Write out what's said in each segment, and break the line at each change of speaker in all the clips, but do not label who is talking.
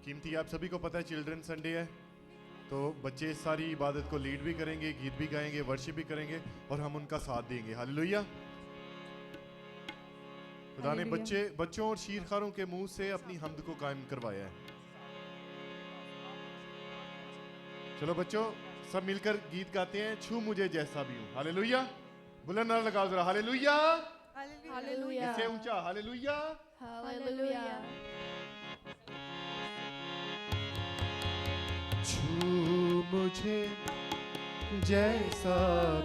कीमती, आप सभी को पता है चिल्ड्रन संडे है, तो बच्चे सारी इबादत को लीड भी करेंगे, गीत भी गाएंगे, वर्शिप भी करेंगे और हम उनका साथ देंगे। हालेलुया। खुदा ने बच्चों और शीरखारों के मुंह से अपनी हम्द को कायम करवाया है। चलो बच्चों, सब मिलकर गीत गाते हैं, छू मुझे जैसा भी हूं। हालेलुया। बुलंद नारा लगाओ जरा, हालेलुया।
हालेलुया।
इससे ऊंचा, हालेलुया।
हालेलुया।
छू मुझे जैसा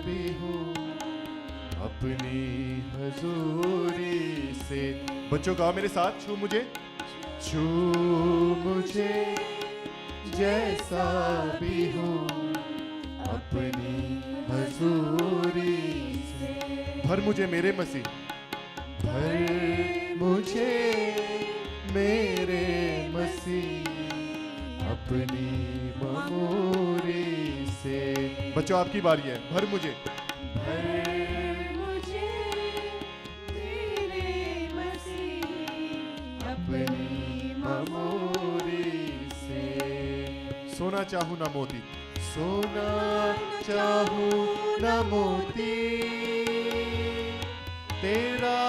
भी हूँ अपनी हजूरी से। बच्चों गाओ मेरे साथ, छू मुझे जैसा भी हूँ अपनी हजूरी से। भर मुझे मेरे मसीह, भर मुझे मेरे मसीह अपनी ममूरी से। बच्चों आपकी बारी है, भर मुझे
मेरे मसीह
अपनी ममूरी से। सोना चाहूं ना मोती, सोना चाहूं ना मोती, तेरा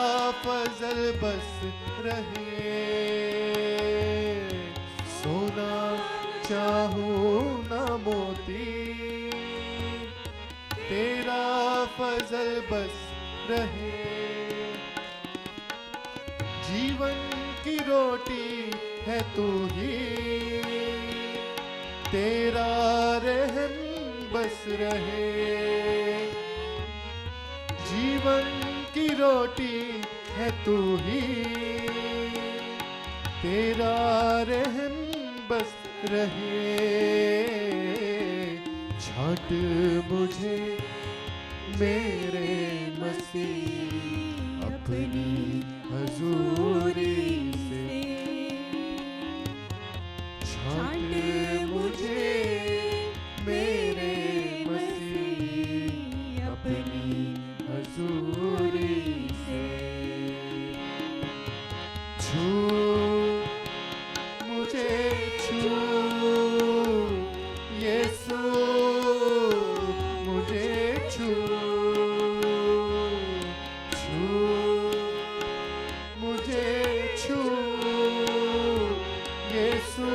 फजल बस रहे। सोना चाहूं ना मोती, तेरा फजल बस रहे। जीवन की रोटी है तू ही, तेरा रहम बस रहे। जीवन की रोटी है तू ही, तेरा रहम बस रहे। छांट मुझे मेरे मसीह अपनी हजूरी से। छांट मुझे मेरे मसीह अपनी हजूरी से। छू मुझे, छू यीशु मुझे छू, छू मुझे छू यीशु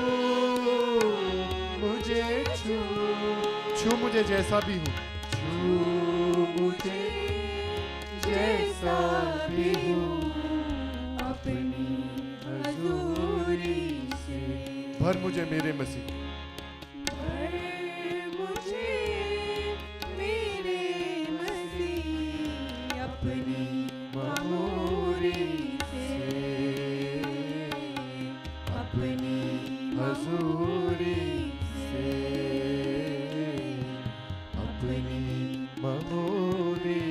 मुझे छू। छू मुझे जैसा भी हूँ, छू मुझे जैसा भी हूँ अपनी हजूरी से। भर मुझे मेरे मसीह,
अपनी ममूरी से,
अपनी हजूरी से, अपनी ममूरी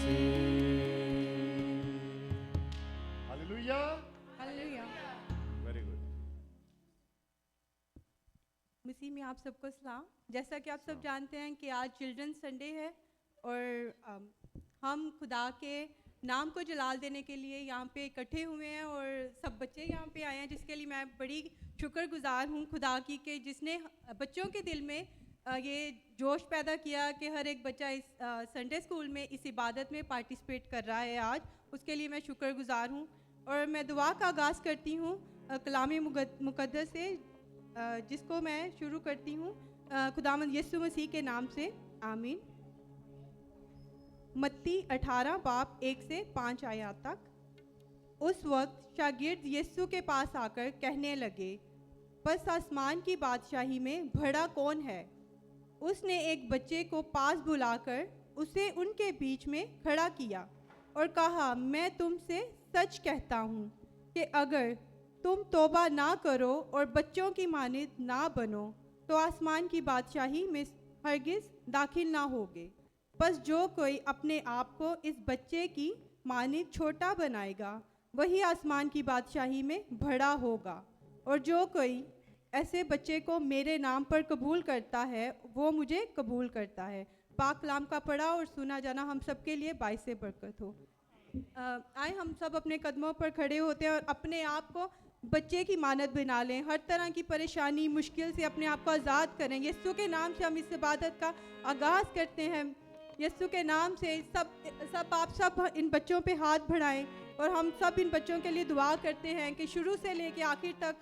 से। हालेलुया।
हालेलुया।
Very good.
मसीह में आप सबको सलाम। जैसा कि आप सब जानते हैं कि आज चिल्ड्रन संडे है और हम खुदा के नाम को जलाल देने के लिए यहाँ पे इकट्ठे हुए हैं और सब बच्चे यहाँ पे आए हैं, जिसके लिए मैं बड़ी शुक्रगुजार हूँ खुदा की कि जिसने बच्चों के दिल में ये जोश पैदा किया कि हर एक बच्चा इस संडे स्कूल में इस इबादत में पार्टिसिपेट कर रहा है आज। उसके लिए मैं शुक्रगुजार हूँ और मैं दुआ का आगाज़ करती हूँ कलाम मुक़द्दस से, जिसको मैं शुरू करती हूँ खुदावंद यीशु मसीह के नाम से, आमीन। मत्ती 18 बाब 1 से 5 आयत तक। उस वक्त शागिर्द यीशु के पास आकर कहने लगे, बस आसमान की बादशाही में बड़ा कौन है? उसने एक बच्चे को पास बुलाकर उसे उनके बीच में खड़ा किया और कहा, मैं तुमसे सच कहता हूँ कि अगर तुम तौबा ना करो और बच्चों की मानित ना बनो तो आसमान की बादशाही में हरगिज़ दाखिल ना होगे। बस जो कोई अपने आप को इस बच्चे की मानित छोटा बनाएगा वही आसमान की बादशाही में बड़ा होगा, और जो कोई ऐसे बच्चे को मेरे नाम पर कबूल करता है वो मुझे कबूल करता है। पाक कलाम का पढ़ा और सुना जाना हम सब के लिए बाइसे बरकत हो। आए हम सब अपने कदमों पर खड़े होते हैं और अपने आप को बच्चे की मानद बना लें, हर तरह की परेशानी मुश्किल से अपने आप को आज़ाद करें। यीशु के नाम से हम इस इबादत का आगाज़ करते हैं। यीशु के नाम से आप सब इन बच्चों पे हाथ बढ़ाएं और हम सब इन बच्चों के लिए दुआ करते हैं कि शुरू से लेके आखिर तक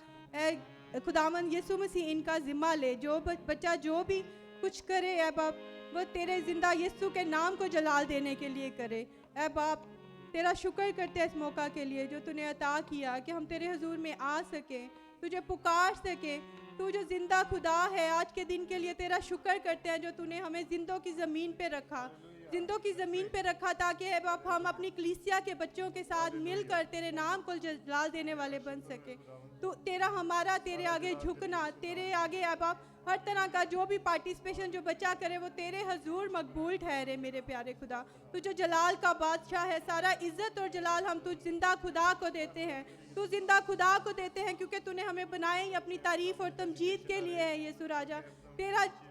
खुदावंद यीशु मसीह इनका ज़िम्मा ले। जो बच्चा जो भी कुछ करे ऐ बाप, वो तेरे ज़िंदा यीशु के नाम को जलाल देने के लिए करे। ऐ बाप, तेरा शुक्र करते हैं इस मौका के लिए जो तूने अता किया कि हम तेरे हुजूर में आ सकें, तुझे पुकार सकें। तू जो जिंदा खुदा है, आज के दिन के लिए तेरा शुक्र करते हैं जो तूने हमें जिंदों की ज़मीन पे रखा, जिंदों की ज़मीन पे रखा, ताकि ऐ बाप हम अपनी कलीसिया के बच्चों के साथ मिलकर तेरे नाम को जलाल देने वाले बन सके। तो तेरा हमारा तेरे आगे झुकना, तेरे आगे ऐ बाप हर तरह का जो भी पार्टिसिपेशन जो बच्चा करे वो तेरे हजूर मकबूल ठहरे। मेरे प्यारे खुदा, तू जो जलाल का बादशाह है, सारा इज्जत और जलाल हम तू जिंदा खुदा को देते हैं। तू जिंदा खुदा को देते हैं क्योंकि तूने हमें बनाए ही अपनी तारीफ और तमजीद के लिए है। यीशु राजा,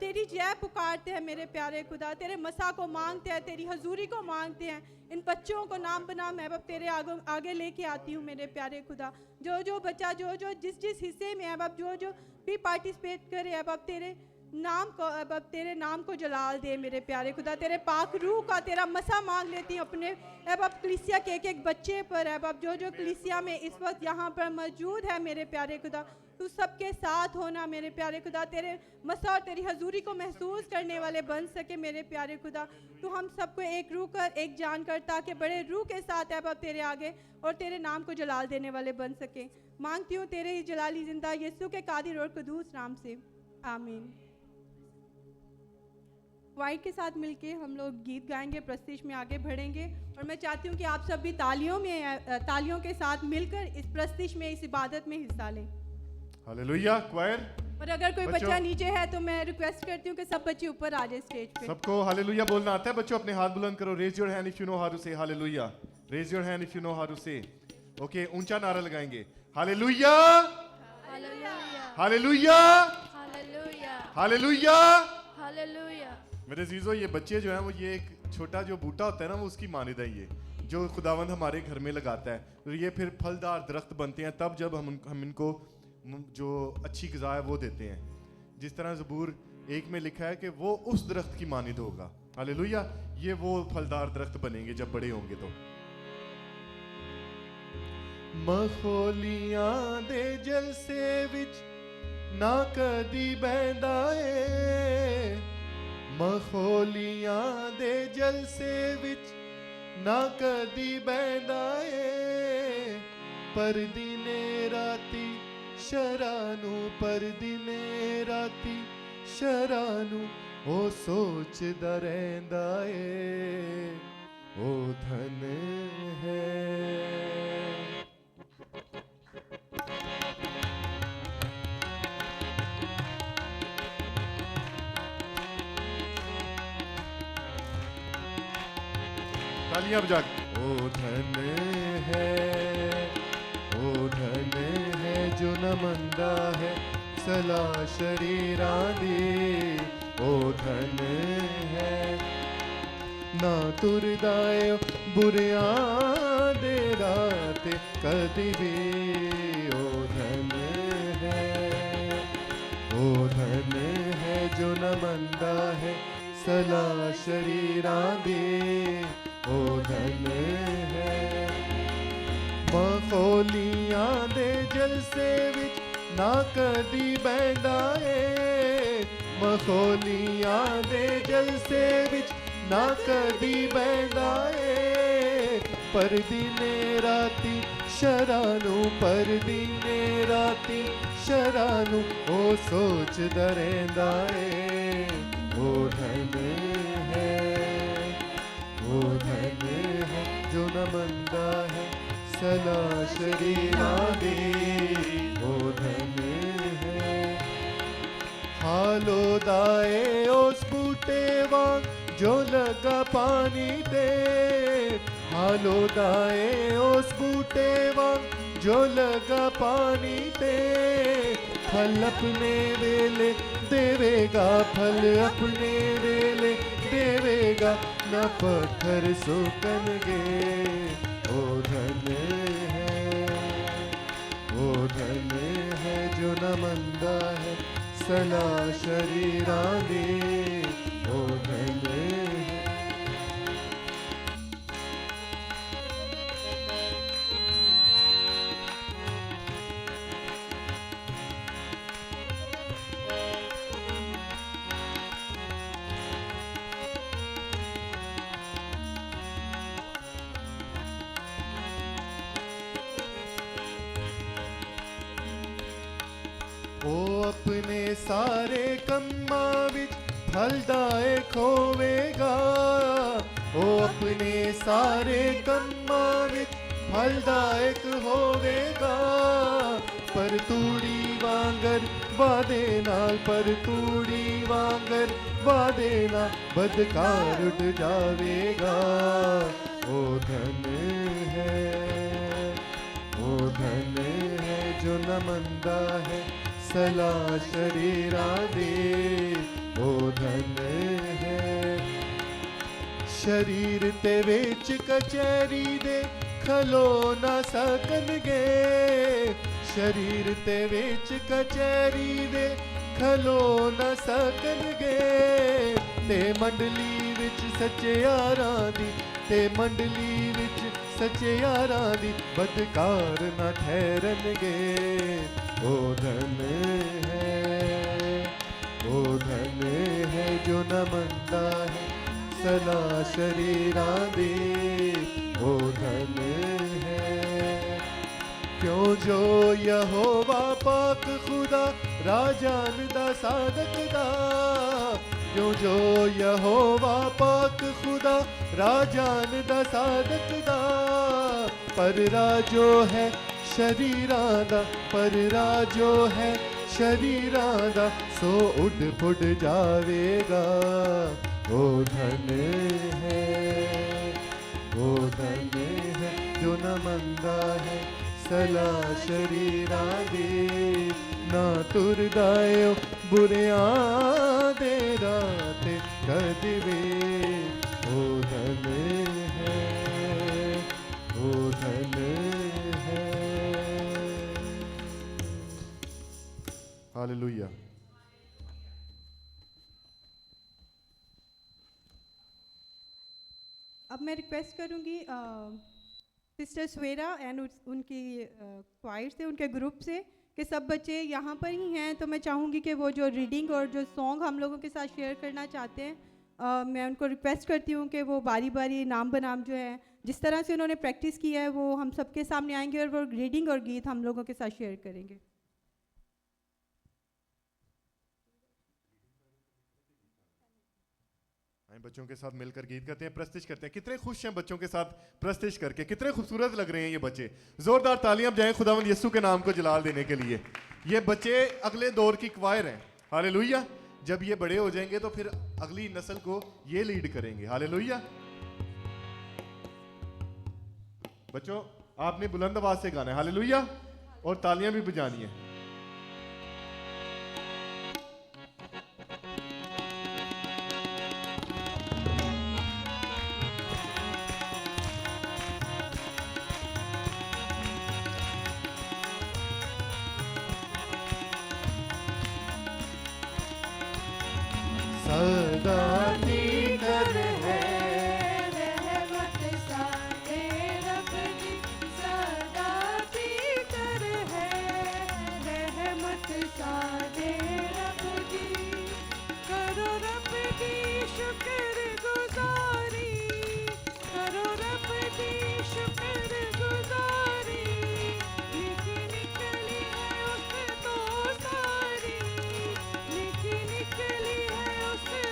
तेरी जय पुकारते हैं मेरे प्यारे खुदा, तेरे मसा को मांगते हैं, तेरी हजूरी को मांगते हैं। इन बच्चों को नाम बना मैं बाप तेरे आगे लेके आती हूँ मेरे प्यारे खुदा। जो बच्चा जो जिस हिस्से में है बाप, जो भी पार्टिसिपेट करे है बाप, तेरे नाम को जलाल दे मेरे प्यारे खुदा। तेरे पाक रूह का तेरा मसा मांग लेती हूँ अपने ऐ बाप कलीसिया के एक बच्चे पर है बाप, जो कलीसिया में इस वक्त यहाँ पर मौजूद है मेरे प्यारे खुदा। तू सबके साथ होना मेरे प्यारे खुदा, तेरे मसा और तेरी हजूरी को महसूस करने वाले बन सके मेरे प्यारे खुदा। तू हम सबको एक रूह कर, एक जान कर, ताकि बड़े रूह के साथ है बाप तेरे आगे और तेरे नाम को जलाल देने वाले बन सके। मांगती हूँ तेरे ही जलाली जिंदा यीशु के कादिर और कदूस नाम से, आमीन। वाइट के साथ मिलके हम लोग गीत गाएंगे, प्रस्तिश में आगे बढ़ेंगे और मैं चाहती हूँ कि आप सब भी तालियों के साथ मिलकर इस प्रस्तिश में, इस इबादत में हिस्सा लें।
हालेलुया। क्वायर,
और अगर कोई बच्चा नीचे है तो मैं रिक्वेस्ट करती हूँ कि सब बच्चे ऊपर आ जाए स्टेज पे।
सबको हालेलुया बोलना आता है बच्चों? अपने हाथ बुलंद करो। Raise your hand if you know how to say hallelujah. Raise your hand if you know how to say. Okay, ऊंचा नारा लगाएंगे, hallelujah
hallelujah
hallelujah
hallelujah
hallelujah.
Hallelujah.
मेरे अजीजों, ये बच्चे जो हैं वो ये एक छोटा जो बूटा होता है ना, वो उसकी मानिदा ही है जो खुदावंद हमारे घर में लगाता है। तो ये फिर फलदार दरख्त बनते हैं तब जब हम इनको जो अच्छी ग़िज़ा है वो देते हैं। जिस तरह ज़बूर 1 में लिखा है कि वो उस दरख्त की मानिद होगा। हालेलुया। ये वो फलदार दरख्त बनेंगे जब बड़े होंगे। तो मखोलियां दे जलसे विच ना कदी बहंदा ए, मखोलियां दे जलसे विच ना कदी बहंदा ए, पर दिने राती शरानू, पर दिने राती शरानू ओ सोचदा रहिंदा ए, ओ धन है। तालियां बजा। ओ धन है, ओ धन है जो न मंदा है सला शरीरां दी, ओ धन है ना तुरदा है बुरियां दे रात कदी भी, ओ धन है, ओ धन है जो न मंदा है सला शरीरां दी, ओ धन है। मखोलियां दे जलसे विच ना कदी बहंदा ए, मखोलियां दे जलसे विच ना कदी बहंदा ए, पर दिने राती शरानू, पर दिने राती शरानू ओ सोचदा रहिंदा ए, ओ धन है, ओ धन है जो न मंदा है सला शरीरां दी, ओ धन है। हालो दाए उस बूटे वांग जो लगा पानी दे, हालो दाए उस बूटे वांग जो लगा पानी दे, फल अपने वेले देवेगा, फल अपने वेले देवेगा, न पत्थर सुकनगे, ओ धन है, ओ धन है जो न मंदा है सलाह शरीरा दे, ओ धन है। ओ अपने सारे कम्मा विच फलदायक होवेगा, ओ अपने सारे कम्मा विच फलदायक होवेगा, पर तूड़ी वांगर वादे नाल, पर तूड़ी वांगर वादे नाल बदकार उठ जावेगा, ओ धन है, ओ धन है जो न मंदा है सलाह शरीरा दे, ओ धन है। शरीर ते विच कचहरी दे खलो ना सकनगे, शरीर ते विच कचहरी दे खलो ना सकनगे, ते मंडली विच सच्चे यारां दी, ते मंडली विच सच्चे यारां दी बदकार ना ठहरनगे, ओ धन है, ओ धन है जो न मंदा है सलाह शरीरा दे, ओ धन है। क्यों जो यहोवा पाक खुदा राजान दा सादक दा, क्यों जो यहोवा पाक खुदा राजान दा सादक दा, पर राजो है शरीरां दा, पर राजो है शरीरां दा, सो उड फुड जावेगा, ओ धन है, ओ धन है जो न मंदा है सलाह शरीरा दे, ना तुरदायो बुरियां दे राते कदवे, ओ धन है, ओ धन है। हालेलुया।
अब मैं रिक्वेस्ट करूंगी सिस्टर स्वेरा एंड उनकी क्वायर से, उनके ग्रुप से, कि सब बच्चे यहाँ पर ही हैं, तो मैं चाहूँगी कि वो जो रीडिंग और जो सॉन्ग हम लोगों के साथ शेयर करना चाहते हैं, मैं उनको रिक्वेस्ट करती हूँ कि वो बारी बारी नाम बनाम जो है जिस तरह से उन्होंने प्रैक्टिस किया है वो हम सबके सामने आएंगे और वो रीडिंग और गीत हम लोगों के साथ शेयर करेंगे।
बच्चों के साथ मिलकर गीत गाते हैं, प्रस्तुत करते हैं। कितने खुश हैं बच्चों के साथ प्रस्तुत करके, कितने खूबसूरत लग रहे हैं ये बच्चे। जोरदार तालियां बजाएं खुदावंद यीशु के नाम को जलाल देने के लिए। ये बच्चे अगले दौर की क्वायर हैं। हालेलुया। जब ये बड़े हो जाएंगे तो फिर अगली नस्ल को ये लीड करेंगे। हालेलुया। बच्चों आपने बुलंद आवाज से गाना है हालेलुया, और तालियां भी बजानी है। सदा दीगर है
रहमत सारे रब की, सदा दीगर है रहमत सारे रब की, करो रब की शुक्र गुजारी, करो रब की शुक्र गुजारी, लिखी निकली है उससे तो सारी, लिखी निकली है उससे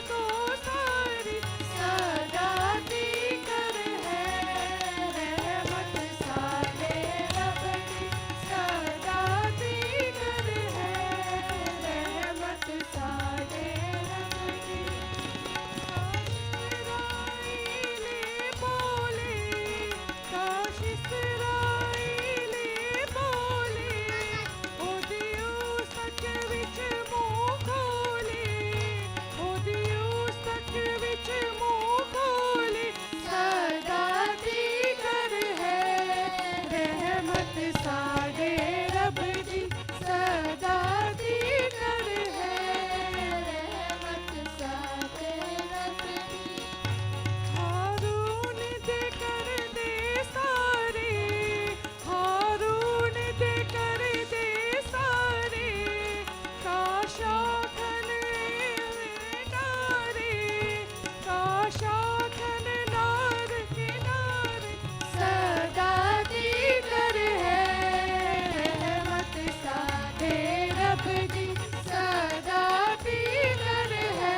दी सदा पीकर है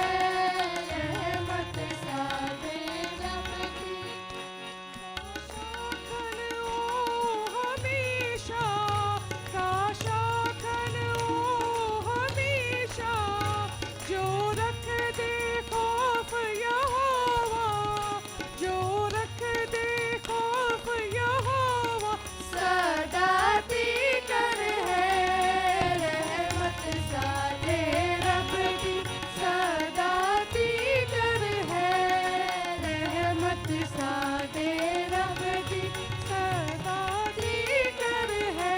रहमत सादे रब दी हमेशा काशाखन ओ हमेशा जो रख दे खौफ यहोवा जो रख दे खौफ यहोवा सदा पीकर है रहमत सादे रब दी सदा पीकर है रहमत सादे रब दी सदा पीकर है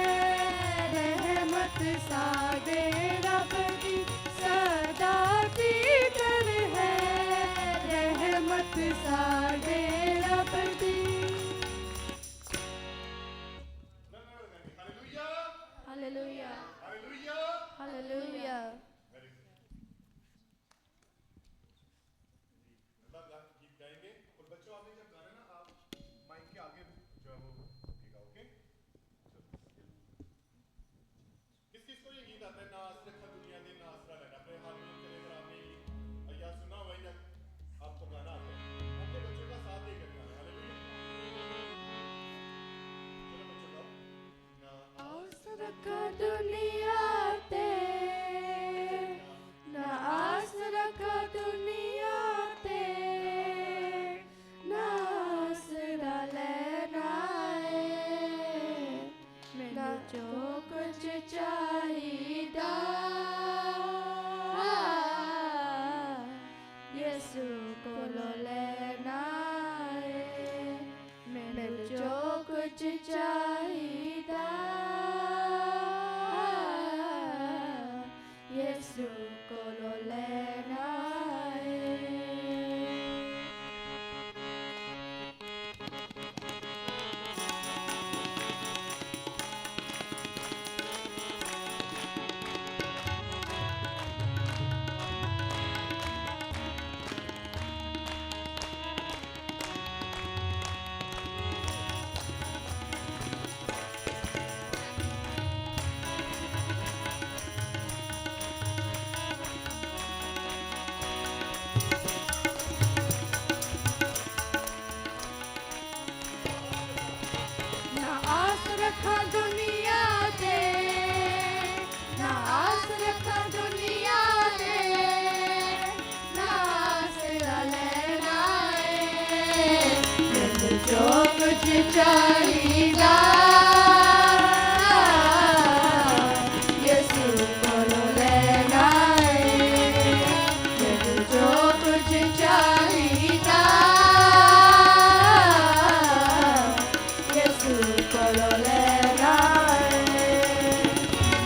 रहमत सादे रब दी सदा पीकर है रहमत सादे रब दी
हालेलुया
हालेलुया
हालेलुया
हालेलुया
मतलब गीत गाएंगे और बच्चों आपने जब गाना ना आप माइक के आगे जो है वो रखिएगा ओके किस किस को ये गीत आता है ना आस रखा दुनिया दे ना आसरा लेना अपने हाथ में करे अगर आपने या सुना हुआ या आपको गाना आता है अपने बच्चों का साथ देकर गाना हालेलुया चलो बच्चों गाओ ना
आस रखा दुनिया ते ना आस रखा दुनिया ते ना आसरा लेना है मैनू जो कुछ चाहिदा यीशु कोलो लेना है मैनू जो कुछ चाहिदा यीशु कोलो लेना है ना आस रखा दुनिया ते ना आस रखा दुनिया ते ना आसरा लेना है मैनू जो कुछ चाहिदा यीशु कोलो लेना है मैनू जो कुछ चाहिदा यीशु कोलो लेना है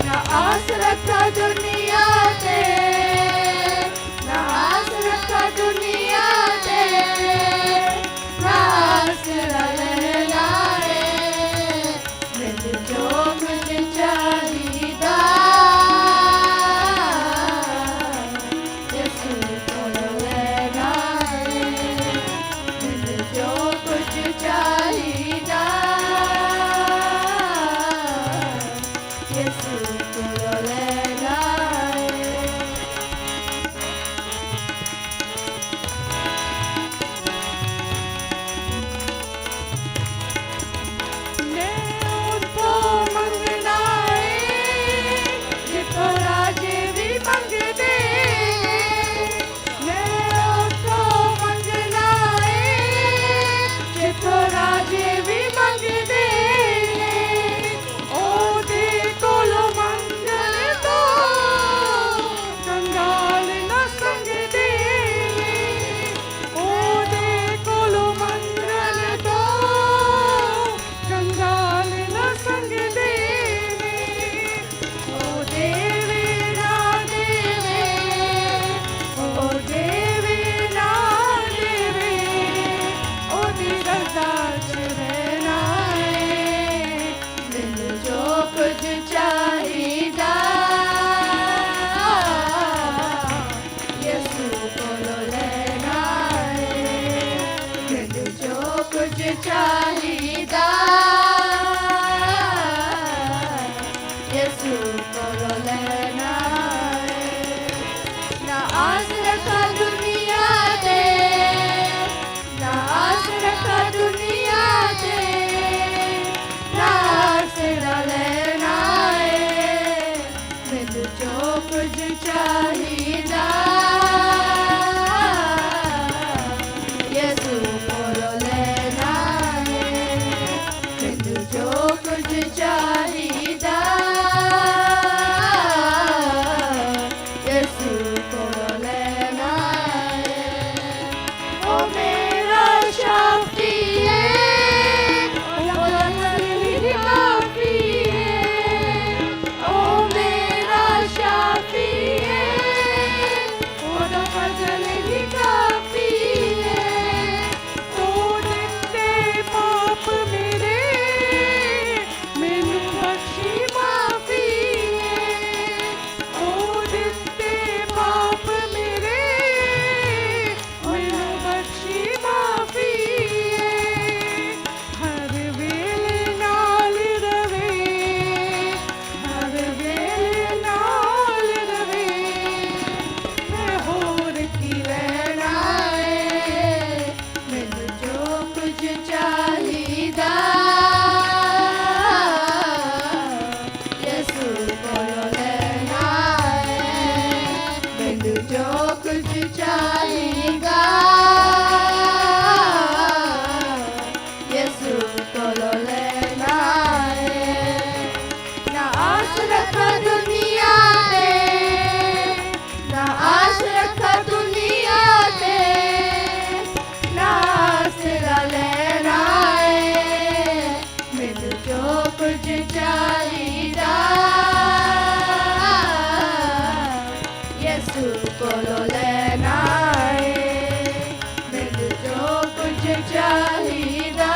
ना आस रखा दुनिया ते ना आस रखा दुनिया ते ना आसरा लेना जो कुछ चाहिदा यीशु कोलो लेना है मैनू जो कुछ चाहिदा यीशु कोलो लेना है ओ मेरा शाफी है ओ मेरा काफी है ओ मेरा शाफी है ओ फजल ही काफी है ओ जितने पाप मेरे मैनू बख्शी माफी है ओ जितने पाप मेरे मैनू बख्शी माफी है हर वेले नाल रवे हर वेले नाल रवे मैं होर की लेना है मैनू जो कुछ चाहिदा यीशु कोलो लेना है मैनू जो कुछ चाहिदा यीशु कोलो लेना है ना आस रखा दुनिया पे ना आस रखा दुनिया पे ना आसरा लेना है मैनू जो कुछ चाहिदा यीशु कोलो लेना है मैनू जो कुछ चाहिदा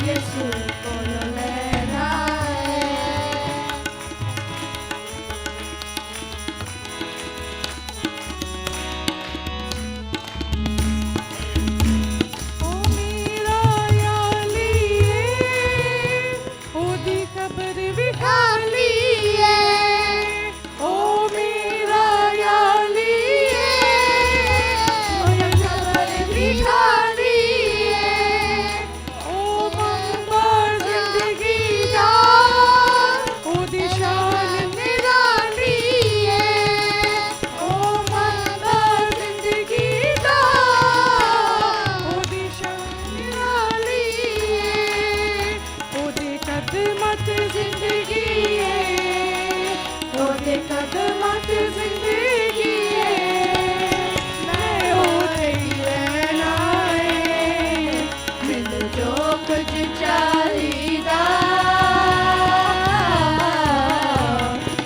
यीशु कोलो लेना है ओ मेरा याली ओदी कब्र भी खाली है ओ मेरा याली ओदी कब्र भी खाली है ओ मंगा जिंदगी दा ओदी शान निराली है ओ मंगा जिंदगी दा ओदी शान निराली है ओदे कदमत जिंदगी है ओदे कदमत जिंदगी है मैं ओदे ही रहना है मैनू जो कुछ चाहिदा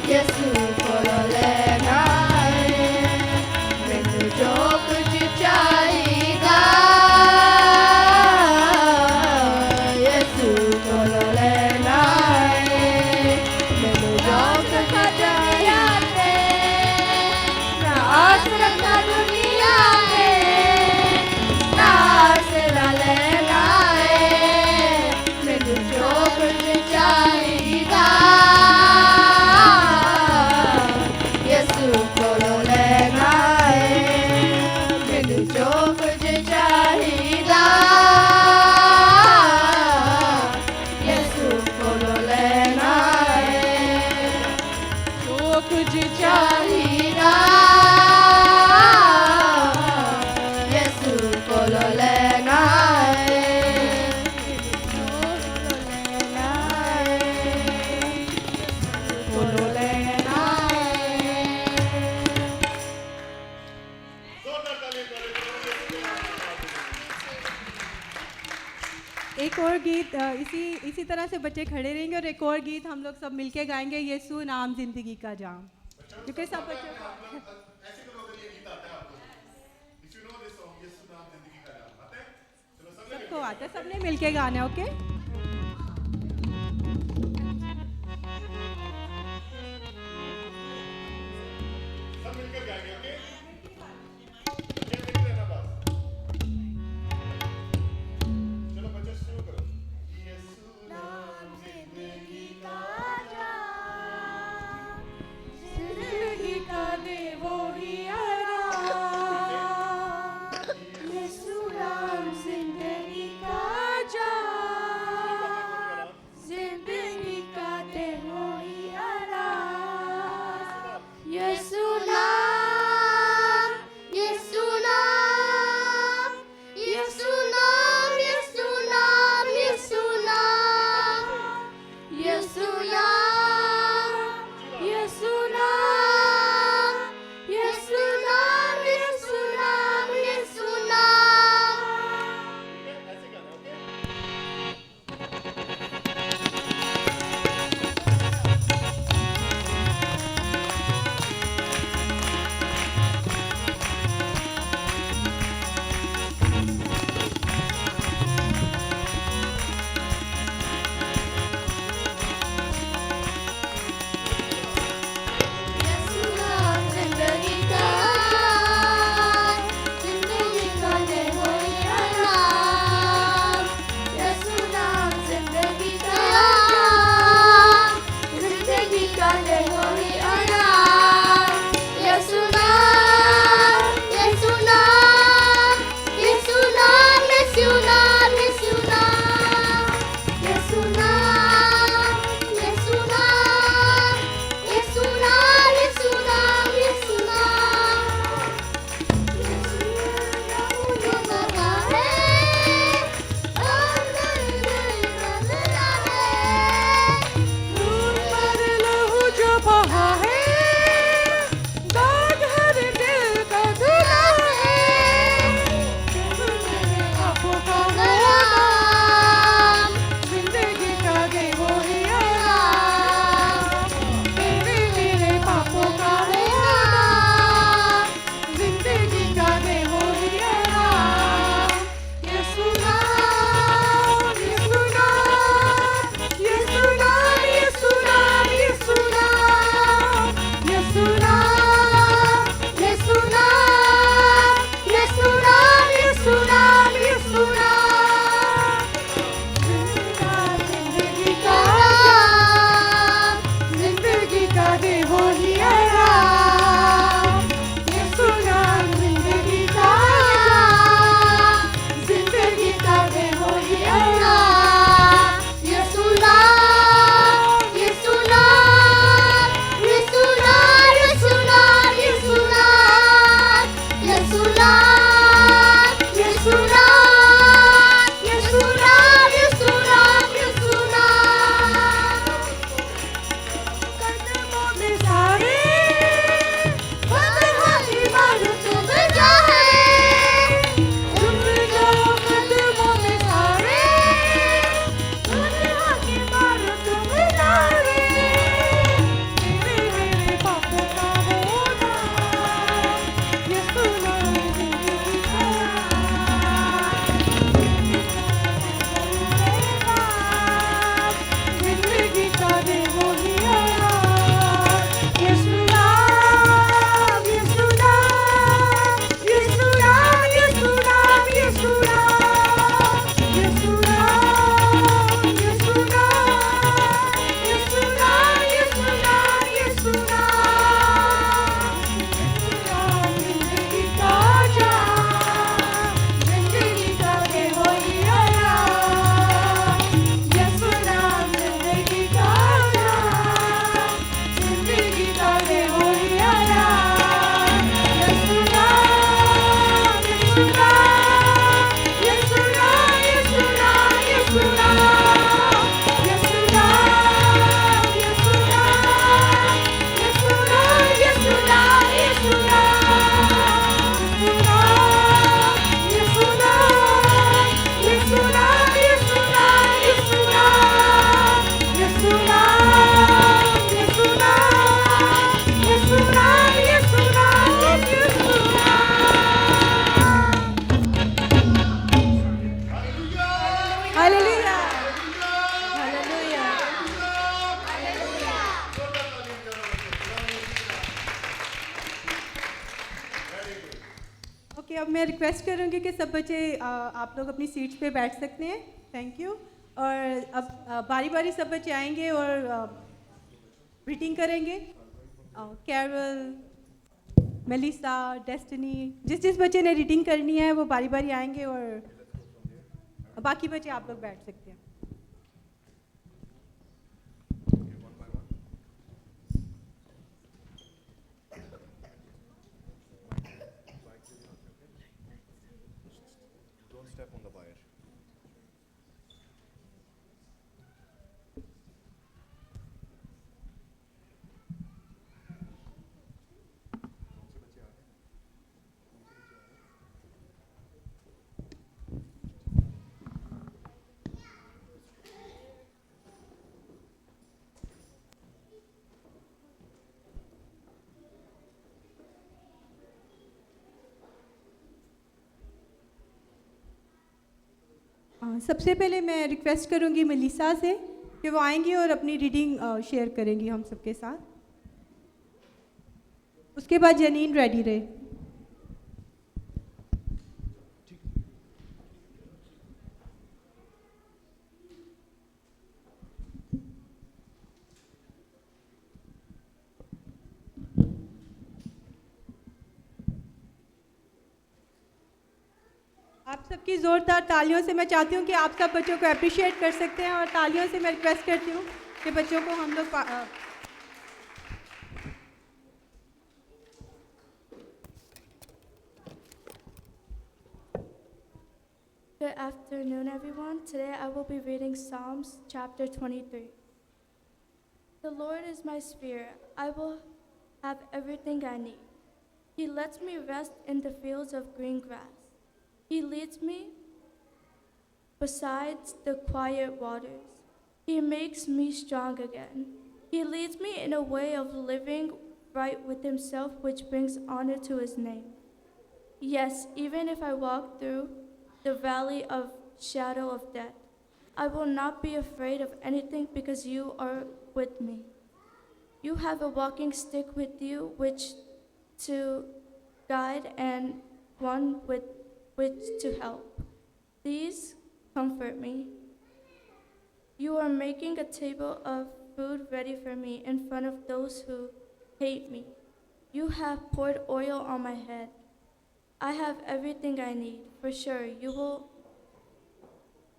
यीशु कोलो लेना है मैनू जो कुछ चाहिदा यीशु कोलो लेना है मैनू जो कुछ चाहिदा ना आस रखा दुनिया पे ना आसरा लेना है मैनू जो कुछ चाहिदा यीशु कोलो लेना है मैनू जो कुछ चाहिदा यीशु कोलो लेना है जो कुछ चाहिदा यीशु कोलो लेना है कोलो लेना है
एक और गीत इसी तरह से बच्चे खड़े रहेंगे और एक और गीत हम लोग सब मिलके गाएंगे यीशु नाम जिंदगी का जाम क्योंकि सब बच्चे
ऐसे करो अगर ये गीत आता है आपको if you know this song Yeshu नाम जिंदगी का नाम आता है चलो सब लोग
सबको आता है सबने मिलके गाना है ओके
सब मिलकर गाएंगे ओके ये देखते रहना बस चलो बच्चे शुरू करो यीशु नाम जिंदगी का
जिंदगी का दे वो ही आराम यीशु नाम जिंदगी का जाम
ओके, अब मैं रिक्वेस्ट करूँगी कि सब बच्चे आप लोग अपनी सीट्स पे बैठ सकते हैं। Thank you. और अब बारी बारी सब बच्चे आएंगे और रीडिंग करेंगे। कैरल, मेलिसा, डेस्टिनी, जिस जिस बच्चे ने रीडिंग करनी है वो बारी बारी आएंगे और बाकी बच्चे आप लोग बैठ सकते हैं।
Don't step on the wire.
सबसे पहले मैं रिक्वेस्ट करूँगी मेलिसा से कि वो आएंगी और अपनी रीडिंग शेयर करेंगी हम सबके साथ। उसके बाद जनीन रेडी रहे। आप सबकी ज़ोरदार तालियों से मैं चाहती हूँ कि आप सब बच्चों को अप्रिशिएट कर सकते हैं और तालियों से मैं रिक्वेस्ट करती हूँ कि बच्चों को हम लोग
Good afternoon, everyone. Today I will be reading Psalms chapter 23. The Lord is my spirit. I will have everything I need. He lets me rest in the fields of green grass. He leads me beside the quiet waters. He makes me strong again. He leads me in a way of living right with himself, which brings honor to his name. Yes, even if I walk through the valley of shadow of death, I will not be afraid of anything because you are with me. You have a walking stick with you, which to guide, and one with which to help. These comfort me. You are making a table of food ready for me in front of those who hate me. You have poured oil on my head. I have everything I need. For sure, you will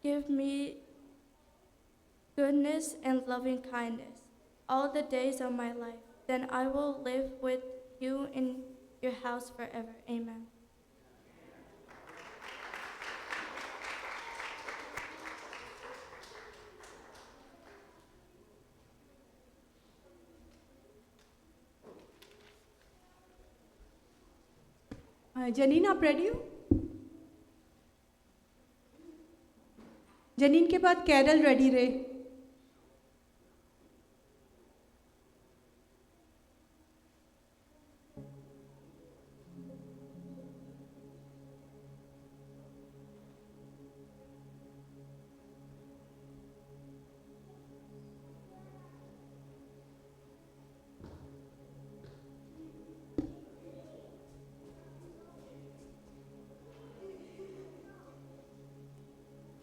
give me goodness and loving kindness all the days of my life. Then I will live with you in your house forever. Amen.
जनीन, आप ready हो? जनीन के बाद Carol ready रहे।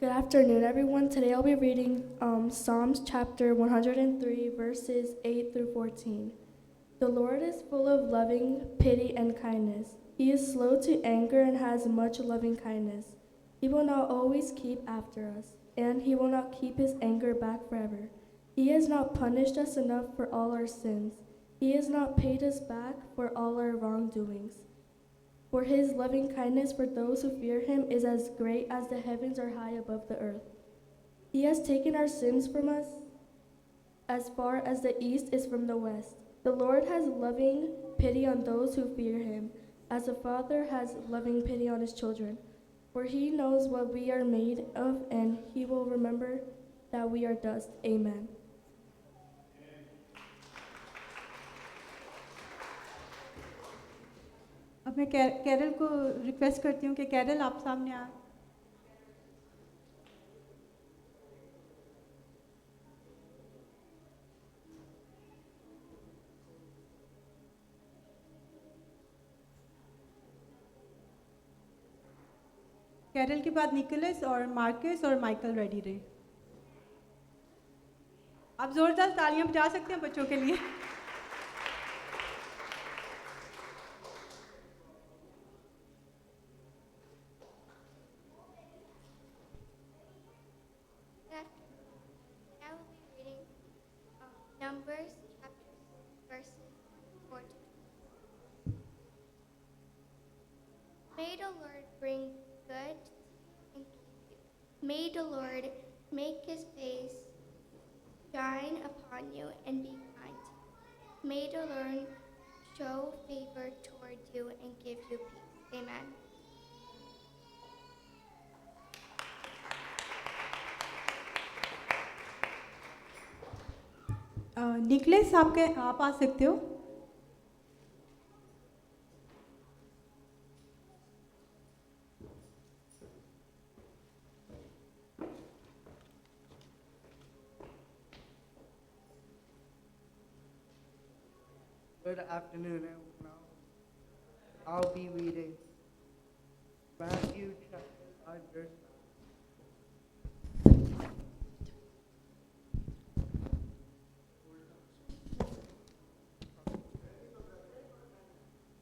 Good afternoon, everyone. Today I'll be reading Psalms chapter 103, verses 8 through 14. The Lord is full of loving pity and kindness. He is slow to anger and has much loving kindness. He will not always keep after us, and he will not keep his anger back forever. He has not punished us enough for all our sins. He has not paid us back for all our wrongdoings. For his loving kindness for those who fear him is as great as the heavens are high above the earth. He has taken our sins from us as far as the east is from the west. The Lord has loving pity on those who fear him, as a father has loving pity on his children. For he knows what we are made of, and he will remember that we are dust. Amen.
अब मैं Carol को request करती हूँ कि Carol आप सामने आ। Carol के बाद निकोलस और मार्कस और माइकल रेडी रहे। आप जोरदार तालियां बजा सकते हैं बच्चों के लिए।
I will be reading Numbers chapter 6, verses 4 to 2. May the Lord bring good and keep you. May the Lord make his face shine upon you and be kind to you. May the Lord show favor toward you and give you peace. Amen.
Nicholas आप आ सकते हो।
Good afternoon, everyone. I'll be reading Matthew chapter 5, verse 9.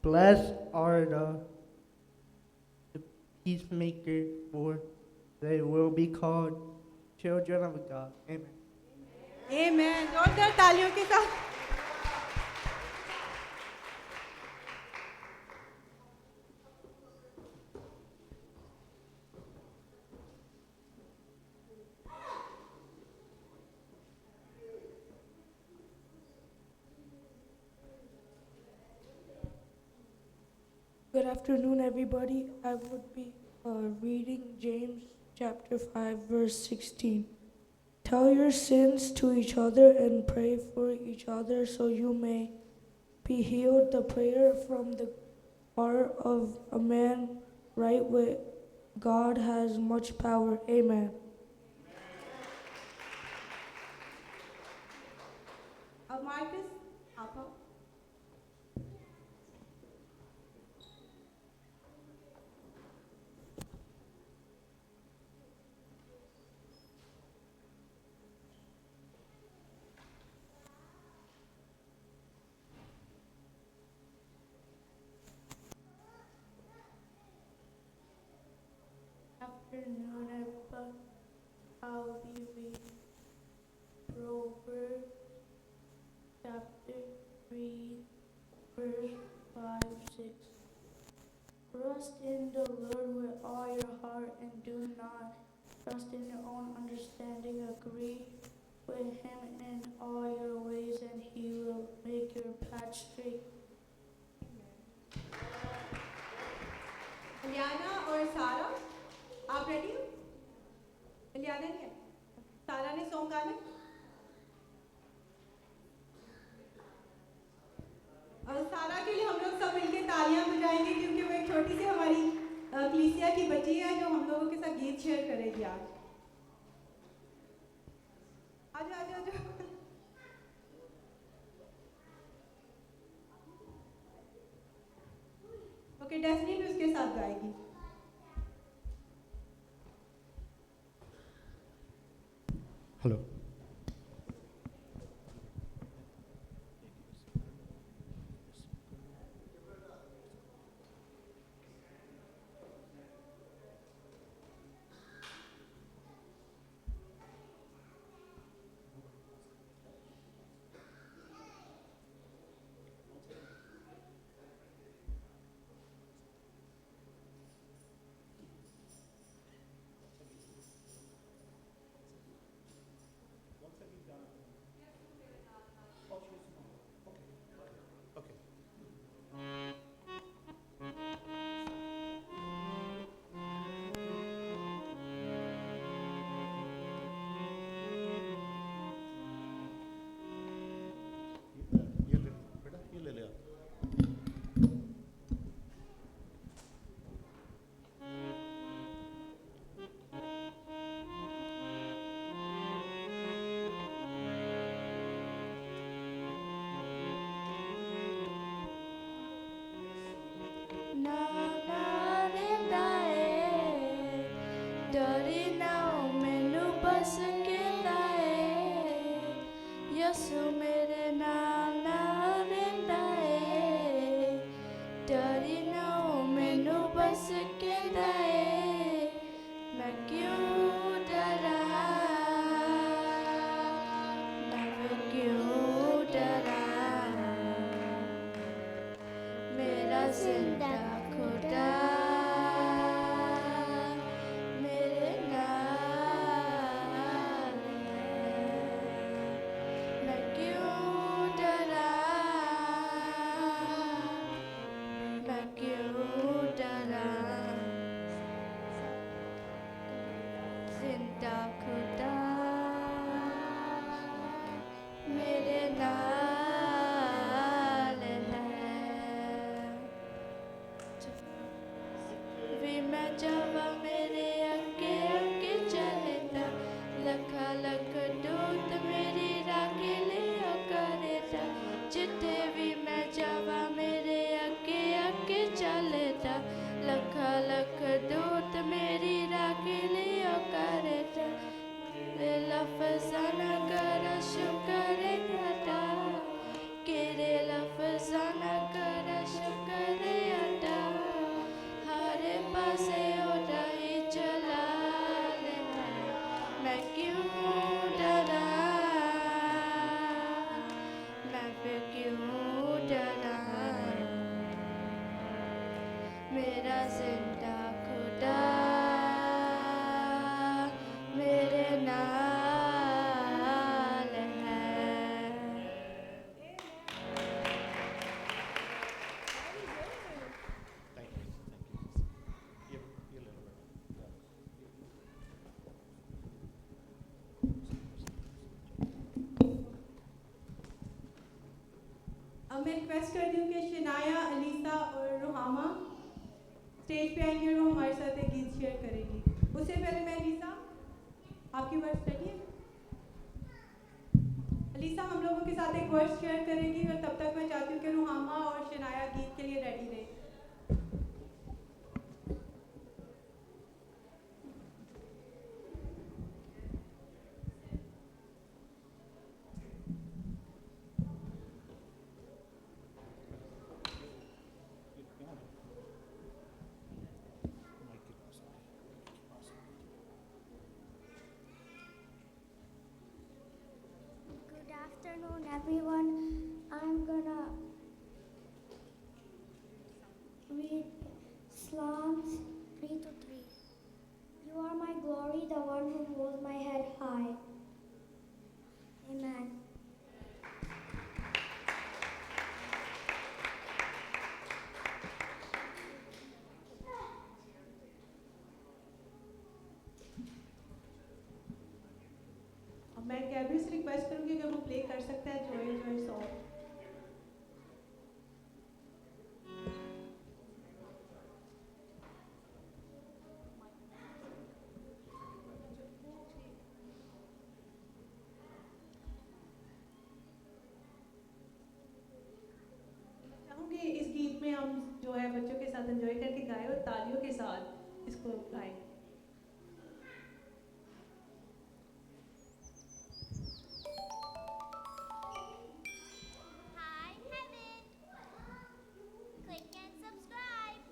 Blessed are the peacemakers, for they will be called children of God. Amen.
आमीन। जोरदार तालियों के साथ।
Good afternoon, everybody. I would be reading James chapter 5, verse 16. Tell your sins to each other and pray for each other so you may be healed. The prayer from the heart of a man right with God has much power. Amen.
अब Marcus आप आओ।
Afternoon, everybody. I'll be reading Proverbs chapter 3, verse 5, 6. Trust in the Lord with all your heart and do not trust in your own understanding. Agree with him in all your ways and he will make your path straight.
Ileana और सारा आप ready हो? इलियाना नहीं है, सारा ने song गाना। और सारा के लिए हम लोग सब मिलके तालियां बजाएंगे क्योंकि वो एक छोटी सी हमारी कलीसिया की बच्ची है जो हम लोगों के साथ गीत शेयर करेगी आज। आजा आजा आजा। ओके, डेस्टिनी भी उसके साथ गाएगी।
हेलो।
जिंदा खुदा मेरे नाल है, मैं क्यों डरा, मैं क्यों डरा, जिंदा खुदा मेरे नाल है। वे मैं जावा मेरे अगे अगे चलेता, लखा लख दूत मेरी राखे लिया करेता, जिथे भी मैं जावा मेरे अगे अगे चलेता, लखा लख दूत मेरी राखे लिया करेता, वे लफज़ाना कर शुक्र अदा, केरे लफज़ाना कर शुक्र अदा, हर पासे ओदा ही जलाल है, मैं क्यों डरा, मैं फिर क्यों डरा, मेरा जिंदा खुदा मेरे नाल है।
अब मैं रिक्वेस्ट करती हूँ कि शनाया, अलीसा और रुहामा स्टेज पे आएंगी और वो हमारे साथ एक गीत शेयर करेंगी। उससे पहले मैं अलीसा, आपकी वर्ड्स रेडी है? अलीसा हम लोगों के साथ एक वर्ड्स शेयर करेगी और तब तक मैं चाहती हूँ कि रुहामा और शनाया गीत के लिए रेडी रहे।
Good afternoon, everyone. I'm gonna read Psalms 3-3. You are my glory, the one who holds my head high. Amen.
अब मैं गैब्रियल से रिक्वेस्ट करूँगी कि वो प्ले कर सकता है जॉय जॉय सॉन्ग। चाहूँगी इस गीत में हम जो है बच्चों के साथ एंजॉय करके गाएं और तालियों के साथ इसको गाएं।
Hi, Heaven. Click and subscribe.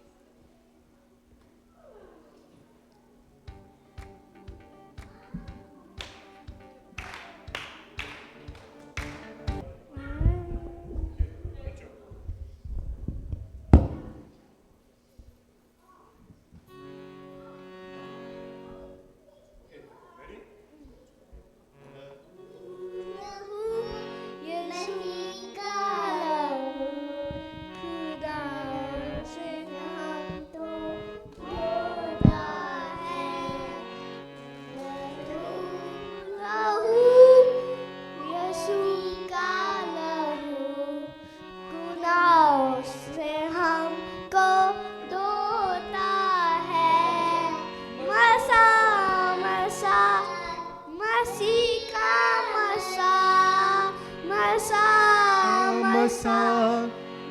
मसा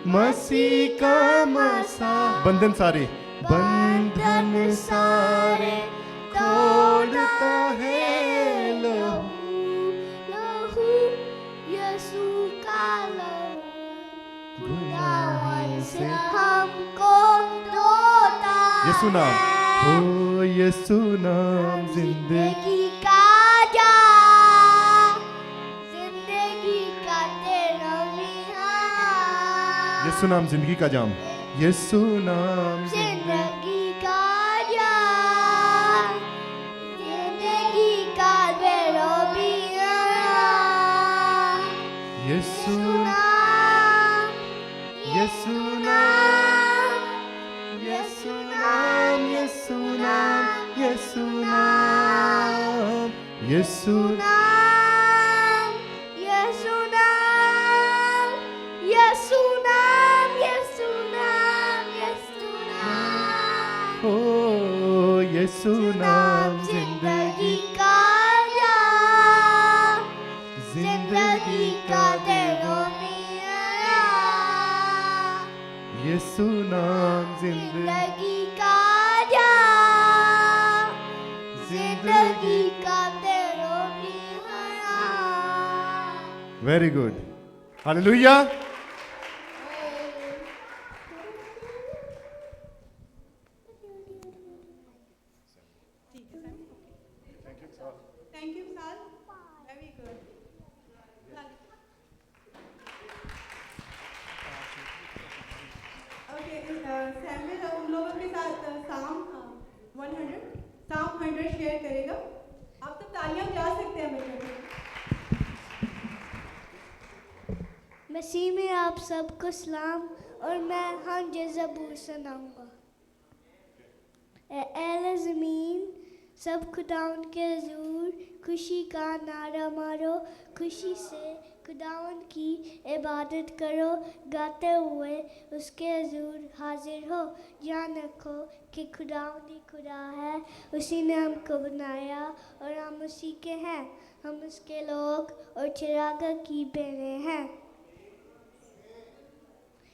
मसीह का मसा बंधन सारे बंधन सारे खोलता है लहू
लहू यीशु का लहू खुदावन से हमको धोता
यीशु नाम
है।
ओ यीशु नाम जिंदगी
जिंदगी का जाम, जिंदगी का तेरा विहार।
यीशु नाम जिंदगी का जाम यीशु नाम
जिंदगी का ज्ञान, जिंदगी का बेरो बियान।
यीशु
नाम,
यीशु नाम यीशु नाम यीशु नाम यीशु नाम यीशु
नाम, यीशु नाम, यीशु नाम, यीशु नाम, यीशु नाम।
ओ यीशु नाम
जिंदगी का ज्ञान, जिंदगी का तेरो मेरा।
यीशु नाम जिंदगी
जिंदगी का ज्ञान, जिंदगी का तेरो मेरा।
Very good hallelujah
thank you sir, very good. Okay, Samuel उन लोगों के साथ साम 100 शेयर करेगा। आप सब तालियां बजा सकते हैं मेरे को।
मसीह में आप सबको सलाम, और मैं हम ज़बूर सुनाऊंगा। एल ज़मीन सब खुदावन के हजूर खुशी का नारा मारो, खुशी से खुदावन की इबादत करो, गाते हुए उसके हजूर हाजिर हो। जान रखो कि खुदावन ही खुदा है, उसी ने हमको बनाया और हम उसी के हैं। हम उसके लोग और चिरागा की बहनें हैं।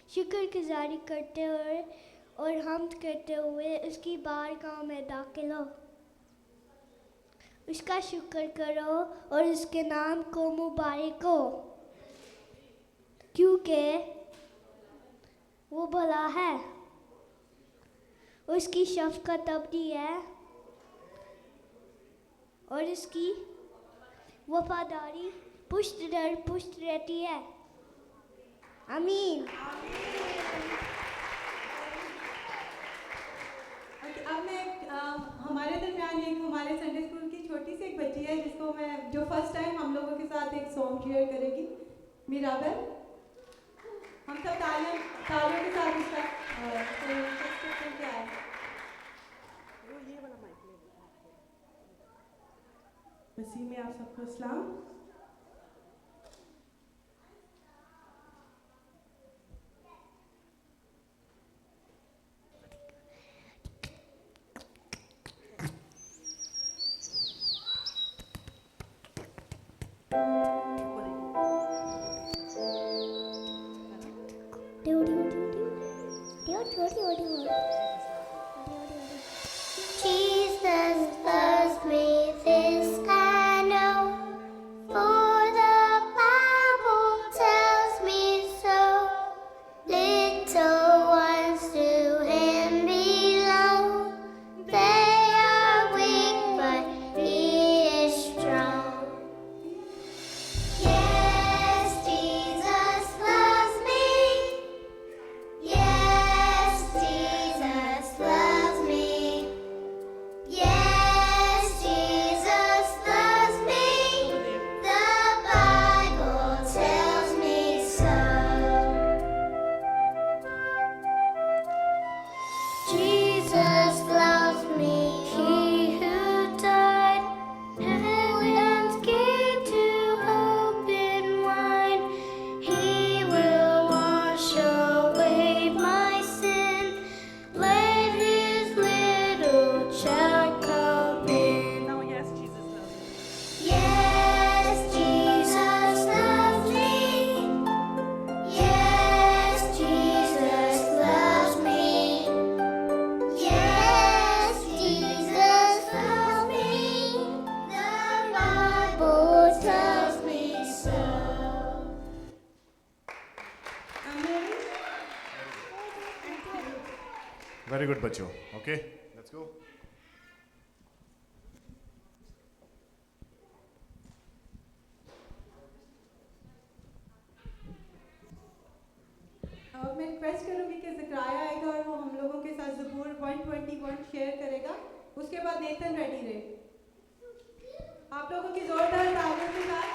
शुक्रगुजारी करते हुए और हमद करते हुए उसकी बारगाह में दाखिल हो। उसका शुक्र करो और उसके नाम को मुबारक हो, क्योंकि वो भला है, उसकी शफ़क़त अबदी है और उसकी वफादारी पुश्त दर पुश्त रहती है। आमीन।
अब मैं हमारे दरमियान एक हमारे संडे स्कूल की छोटी सी एक बच्ची है जिसको मैं जो फर्स्ट टाइम हम लोगों के साथ एक सॉन्ग शेयर करेगी, मीराबेल। हम सब तालियों के साथ इसका क्या है मसीह में आप सबको सलाम।
Jesus loves me, this I know, for the Bible tells me so. Little ones to Him belong. They are weak, but He is strong. Yes, Jesus loves me. Yes, Jesus loves me. Yes, Jesus loves me. The Bible tells me so. Jesus loves me, He who died, heaven's gate to open wide. He will wash away my sin. Let His little child come in.
Now yes, Jesus loves you.
Yes, Jesus loves me. Yes, Jesus loves me. Yes, Jesus loves me. The Bible tells me so.
Very good बच्चों okay let's go
मैं request करूँगी कि ज़कराया आएगा और वो हम लोगों के साथ ज़बूर 121 शेयर करेगा। उसके बाद नेथन रेडी रहे। आप लोगों की ज़ोरदार तालियों के साथ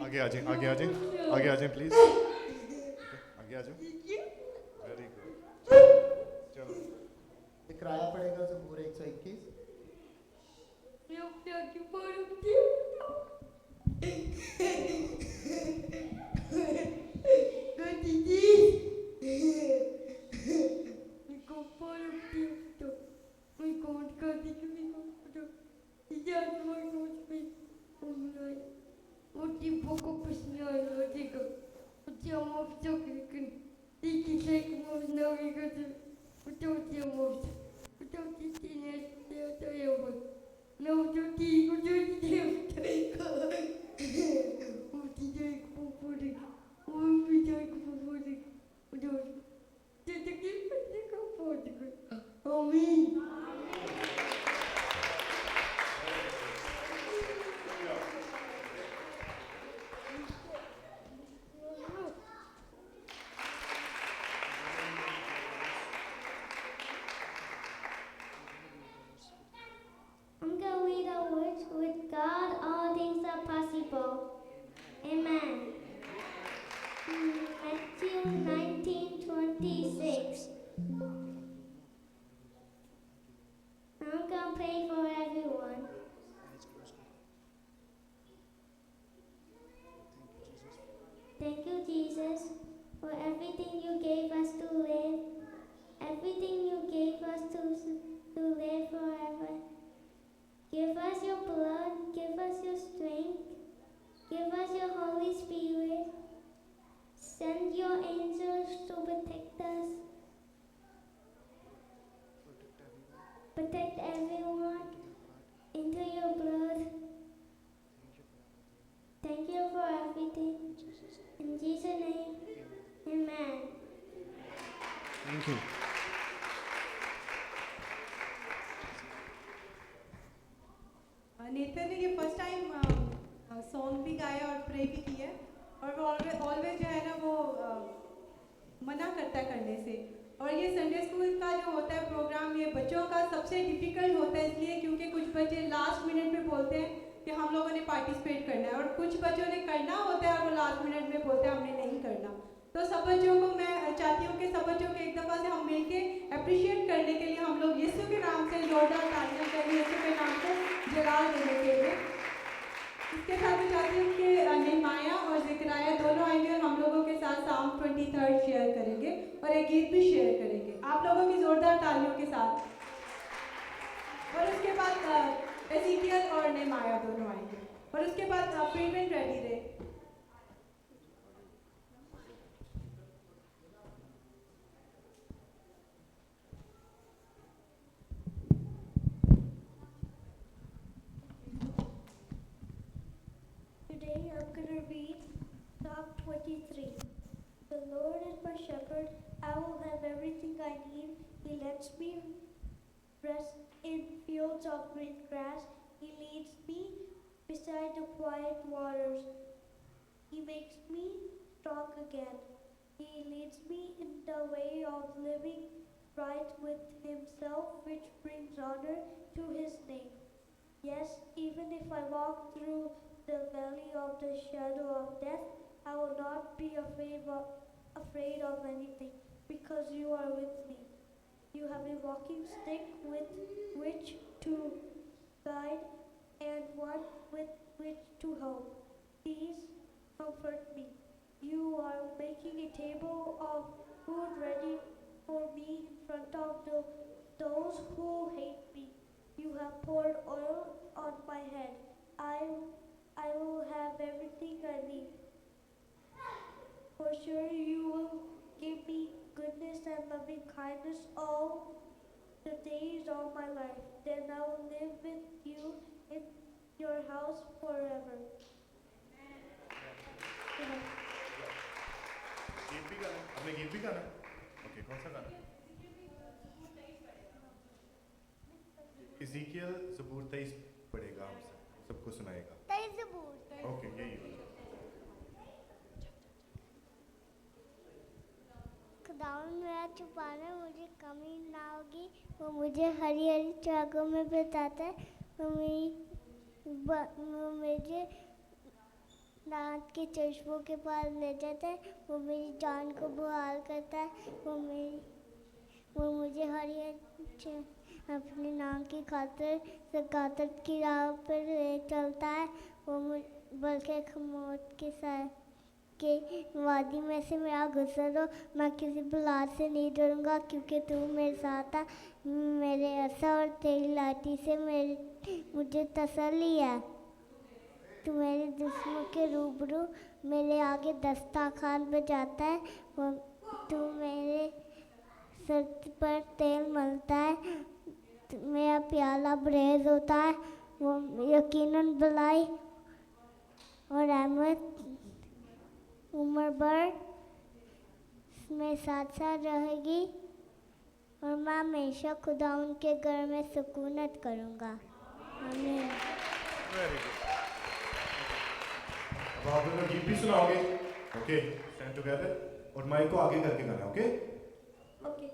आगे आ जाएं, आगे आ जाएं, आगे आ जाएं प्लीज, आगे आ जाओ। वेरी गुड, चलो
किराया पड़ेगा ज़बूर 121।
I'm going to read our words. With God, all things are possible. Amen. Matthew 19:26. I'm going to pray for everyone. Thank you, Jesus, for everything you gave us to live, everything you gave us to live forever. Give us your blood, give us your strength, give us your Holy Spirit. Send your angels to protect us. Protect everyone into your blood. Thank you for everything. In Jesus' name, amen.
Thank you.
Nathan ने ये first time song भी गाया और pray भी किया और वो always जो है ना वो मना करता है करने से। और ये संडे स्कूल का जो होता है प्रोग्राम, ये बच्चों का सबसे डिफ़िकल्ट होता है इसलिए क्योंकि कुछ बच्चे लास्ट मिनट में बोलते हैं कि हम लोगों ने पार्टिसिपेट करना है और कुछ बच्चों ने करना होता है और वो लास्ट मिनट में बोलते हैं हमने नहीं करना। तो सब बच्चों को मैं चाहती हूँ कि सब बच्चों को एक दफ़ा से हम मिलके अप्रिशिएट करने के लिए हम लोग यीशु के नाम से जोरदार तालियां करें, यीशु के नाम से जलाल देने के लिए। इसके साथ मैं चाहती हूँ कि नेहमाया और ज़कराया दोनों आएंगे और हम लोगों के साथ साम 23 शेयर करेंगे और एक गीत भी शेयर करेंगे आप लोगों की ज़ोरदार तालियों के साथ। और उसके बाद एज़ेकियल और नेहमाया दोनों आएंगे और उसके बाद फ्रीमैन रेडी रहे।
Today I'm going to read Psalm 23. The Lord is my shepherd, I will have everything I need. He lets me rest in fields of green grass. He leads me beside the quiet waters. He makes me strong again. He leads me in the way of living right with himself, which brings honor to his name. Yes, even if I walk through the valley of the shadow of death, I will not be afraid of anything, because you are with me. You have a walking stick with which to guide and one with which to help. These comfort me. You are making a table of food ready for me in front of those who hate me. You have poured oil on my head. I will have everything I need. For sure you will give me goodness and loving kindness all the days of my life. Then I will live with you in your house forever. Amen.
गीत भी गाना, आपने गीत भी गाना? Okay, कौन सा गाना? इज़ेकियल ज़बूर 23 पढ़ेगा। बोलेगा हमसे, सबको सुनाएगा।
तय ज़बूर।
ओके, यही वाला।
खुदावन मेरा छुपाना मुझे कमी ना होगी, वो मुझे हरी हरी चाकों में बिताता है, वो मुझे दांत के चश्मों के पास ले जाता है, वो मेरी जान को बहाल करता है, वो मुझे हरी हरी अपने नाम की खातिर सकातत की राह पर ले चलता है, वो बल्कि मौत के साथ के वादी में से मेरा गुजर हो, मैं किसी बुला से नहीं डरूंगा, क्योंकि तू मेरे साथ है, मेरे असा और तेरी लाठी से मुझे तसल्ली है। तू मेरे दुश्मनों के रूबरू मेरे आगे दस्तरखान बजाता है, तू मेरे सर पर तेल मलता है, मेरा प्याला बरेज होता है, वो यकीनन भलाई और रहमत उम्र भर में साथ साथ रहेगी, और मैं हमेशा खुदा उनके घर में सुकूनत करूँगा। आमीन।
Very good. अब आप लोग गीत भी सुनाओगे? ओके, स्टैंड टुगेदर और माइक को आगे करके गाना, ओके?
Okay.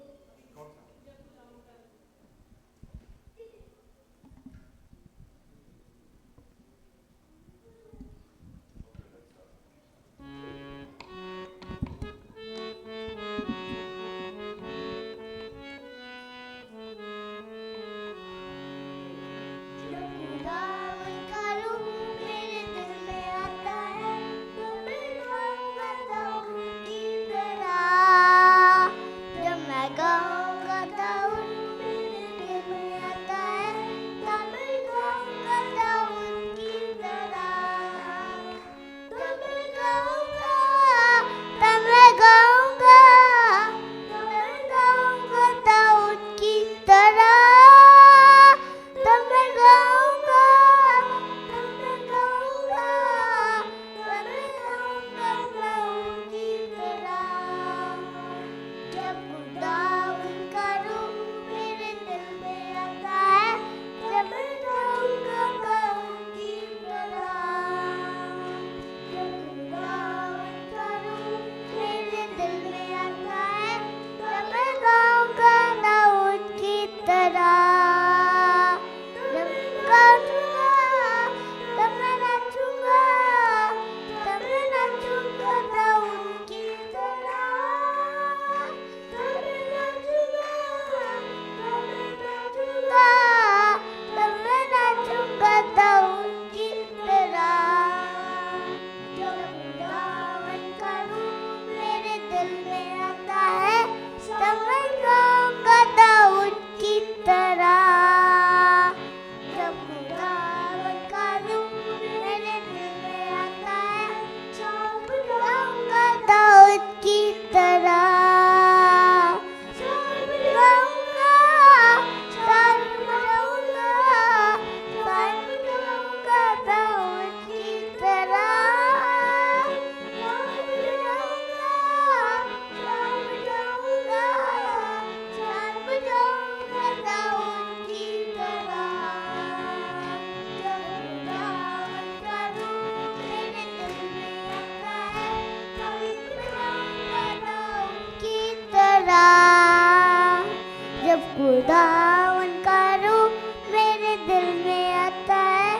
खुदावन का रूप मेरे दिल में आता है,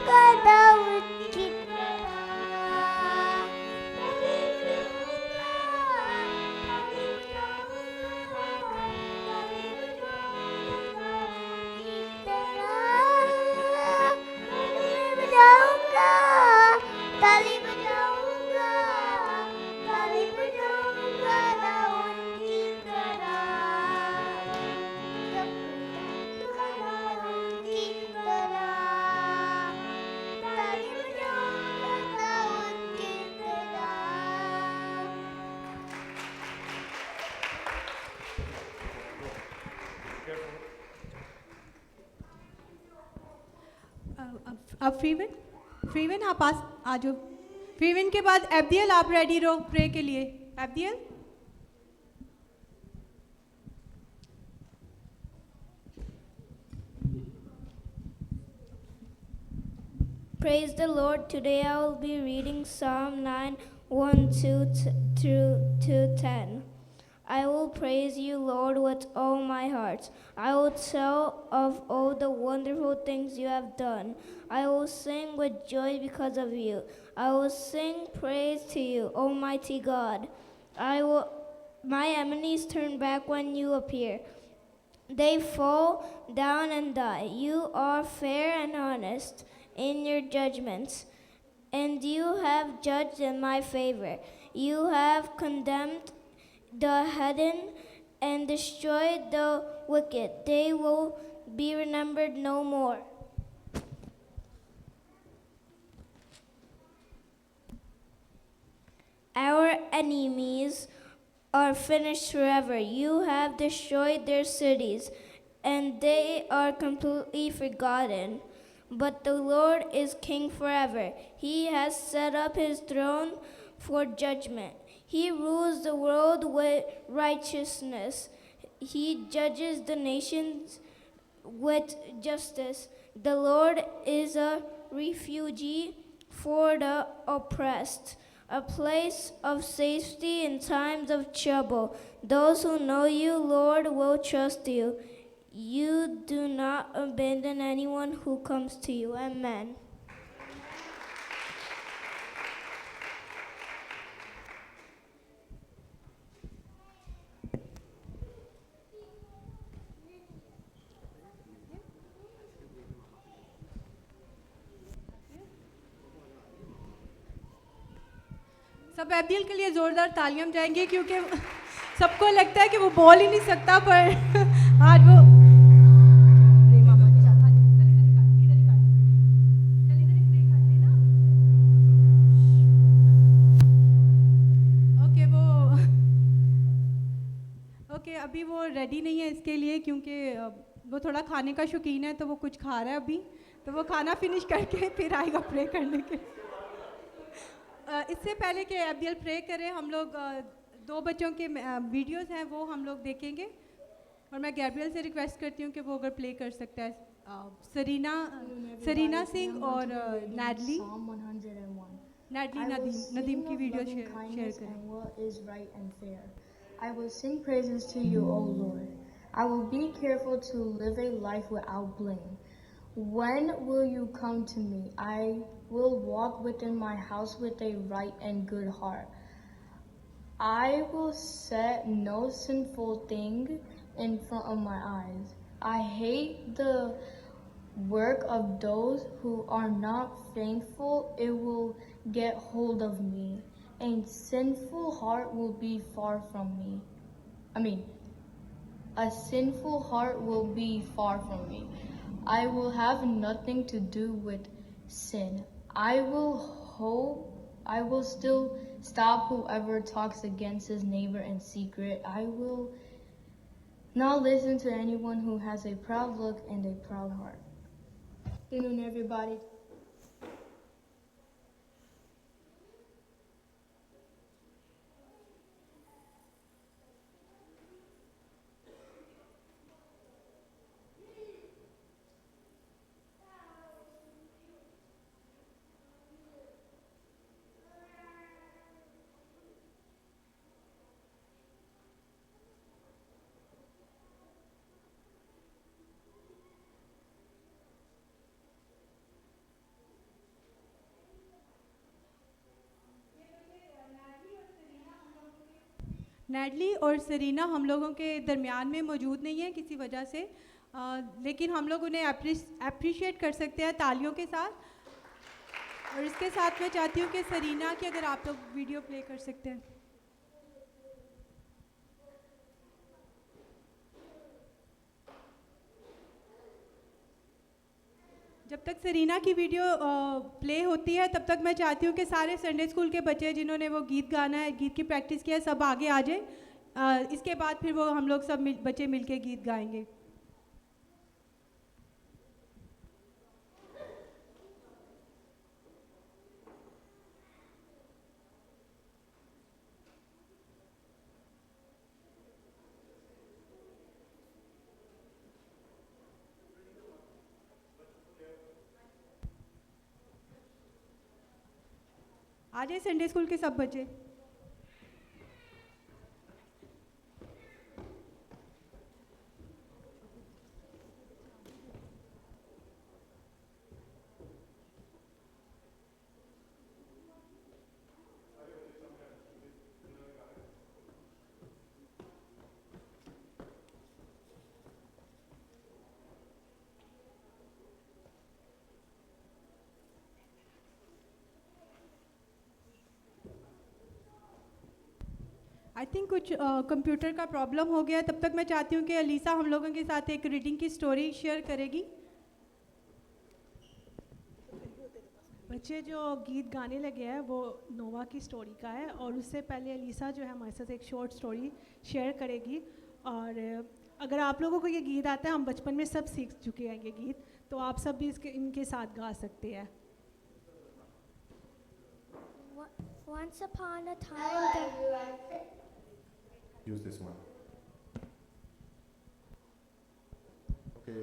का दाऊद की ताली बजाऊंगा, ताली बजाऊंगा दाऊद की तरह, दाऊद की तरह, ताली बजाऊंगा दाऊद की तरह।
अब फ्रीवन आप आ जाओ। फ्रीवन के बाद एब्दियल, आप रेडी रहो प्रे के लिए। एब्दियल।
Praise the Lord. Today I will be reading Psalm 9, 1, 2 through 10. I will praise you, Lord, with all my heart. I will tell of all the wonderful things you have done. I will sing with joy because of you. I will sing praise to you, Almighty God. My enemies turn back when you appear. They fall down and die. You are fair and honest in your judgments, and you have judged in my favor. You have condemned the hidden and destroyed the wicked. They will be remembered no more. Our enemies are finished forever. You have destroyed their cities, and they are completely forgotten. But the Lord is king forever. He has set up his throne for judgment. He rules the world with righteousness. He judges the nations with justice. The Lord is a refuge for the oppressed, a place of safety in times of trouble. Those who know you, Lord, will trust you. You do not abandon anyone who comes to you. Amen.
सब एबियल के लिए ज़ोरदार तालियां जाएंगे क्योंकि सबको लगता है कि वो बोल ही नहीं सकता, पर आज वो ओके अभी वो रेडी नहीं है इसके लिए, क्योंकि वो थोड़ा खाने का शौकीन है, तो वो कुछ खा रहा है अभी, तो वो खाना फिनिश करके फिर आएगा प्रे करने के। इससे पहले कि एबियल प्रे करें, हम लोग दो बच्चों के वीडियोस हैं वो हम लोग देखेंगे, और मैं गैब्रियल से रिक्वेस्ट करती हूँ कि वो अगर प्ले कर सकता है। सरीना सिंह और नैडली नदीम की वीडियो शेयर करें।
I will sing praises to you, O Lord. I will be careful to live a life without blame. When will you come to me? I will walk within my house with a right and good heart. I will set no sinful thing in front of my eyes. I hate the work of those who are not thankful. It will get hold of me. A sinful heart will be far from me. A sinful heart will be far from me. I will have nothing to do with sin. I will still stop whoever talks against his neighbor in secret. I will not listen to anyone who has a proud look and a proud heart. Good afternoon, everybody.
नैडली और Serena हम लोगों के दरमियान में मौजूद नहीं है किसी वजह से, लेकिन हम लोग उन्हें अप्रिशिएट कर सकते हैं तालियों के साथ। और इसके साथ मैं चाहती हूँ कि सरीना की अगर आप लोग वीडियो प्ले कर सकते हैं। जब तक सरीना की वीडियो प्ले होती है तब तक मैं चाहती हूँ कि सारे संडे स्कूल के बच्चे जिन्होंने वो गीत गाना है, गीत की प्रैक्टिस किया है, सब आगे आ जाए। इसके बाद फिर वो हम लोग सब बच्चे मिलके गीत गाएंगे। आ जाए संडे स्कूल के सब बच्चे। आई थिंक कुछ कंप्यूटर का प्रॉब्लम हो गया, तब तक मैं चाहती हूँ कि अलीसा हम लोगों के साथ एक रीडिंग की स्टोरी शेयर करेगी।
बच्चे जो गीत गाने लगे हैं वो नोवा की स्टोरी का है, और उससे पहले अलीसा जो है हमारे साथ एक शॉर्ट स्टोरी शेयर करेगी। और अगर आप लोगों को ये गीत आता है, हम बचपन में सब सीख चुके हैं ये गीत, तो आप सब भी इनके साथ गा सकते हैं।
Once upon a time,
Use this one. Okay,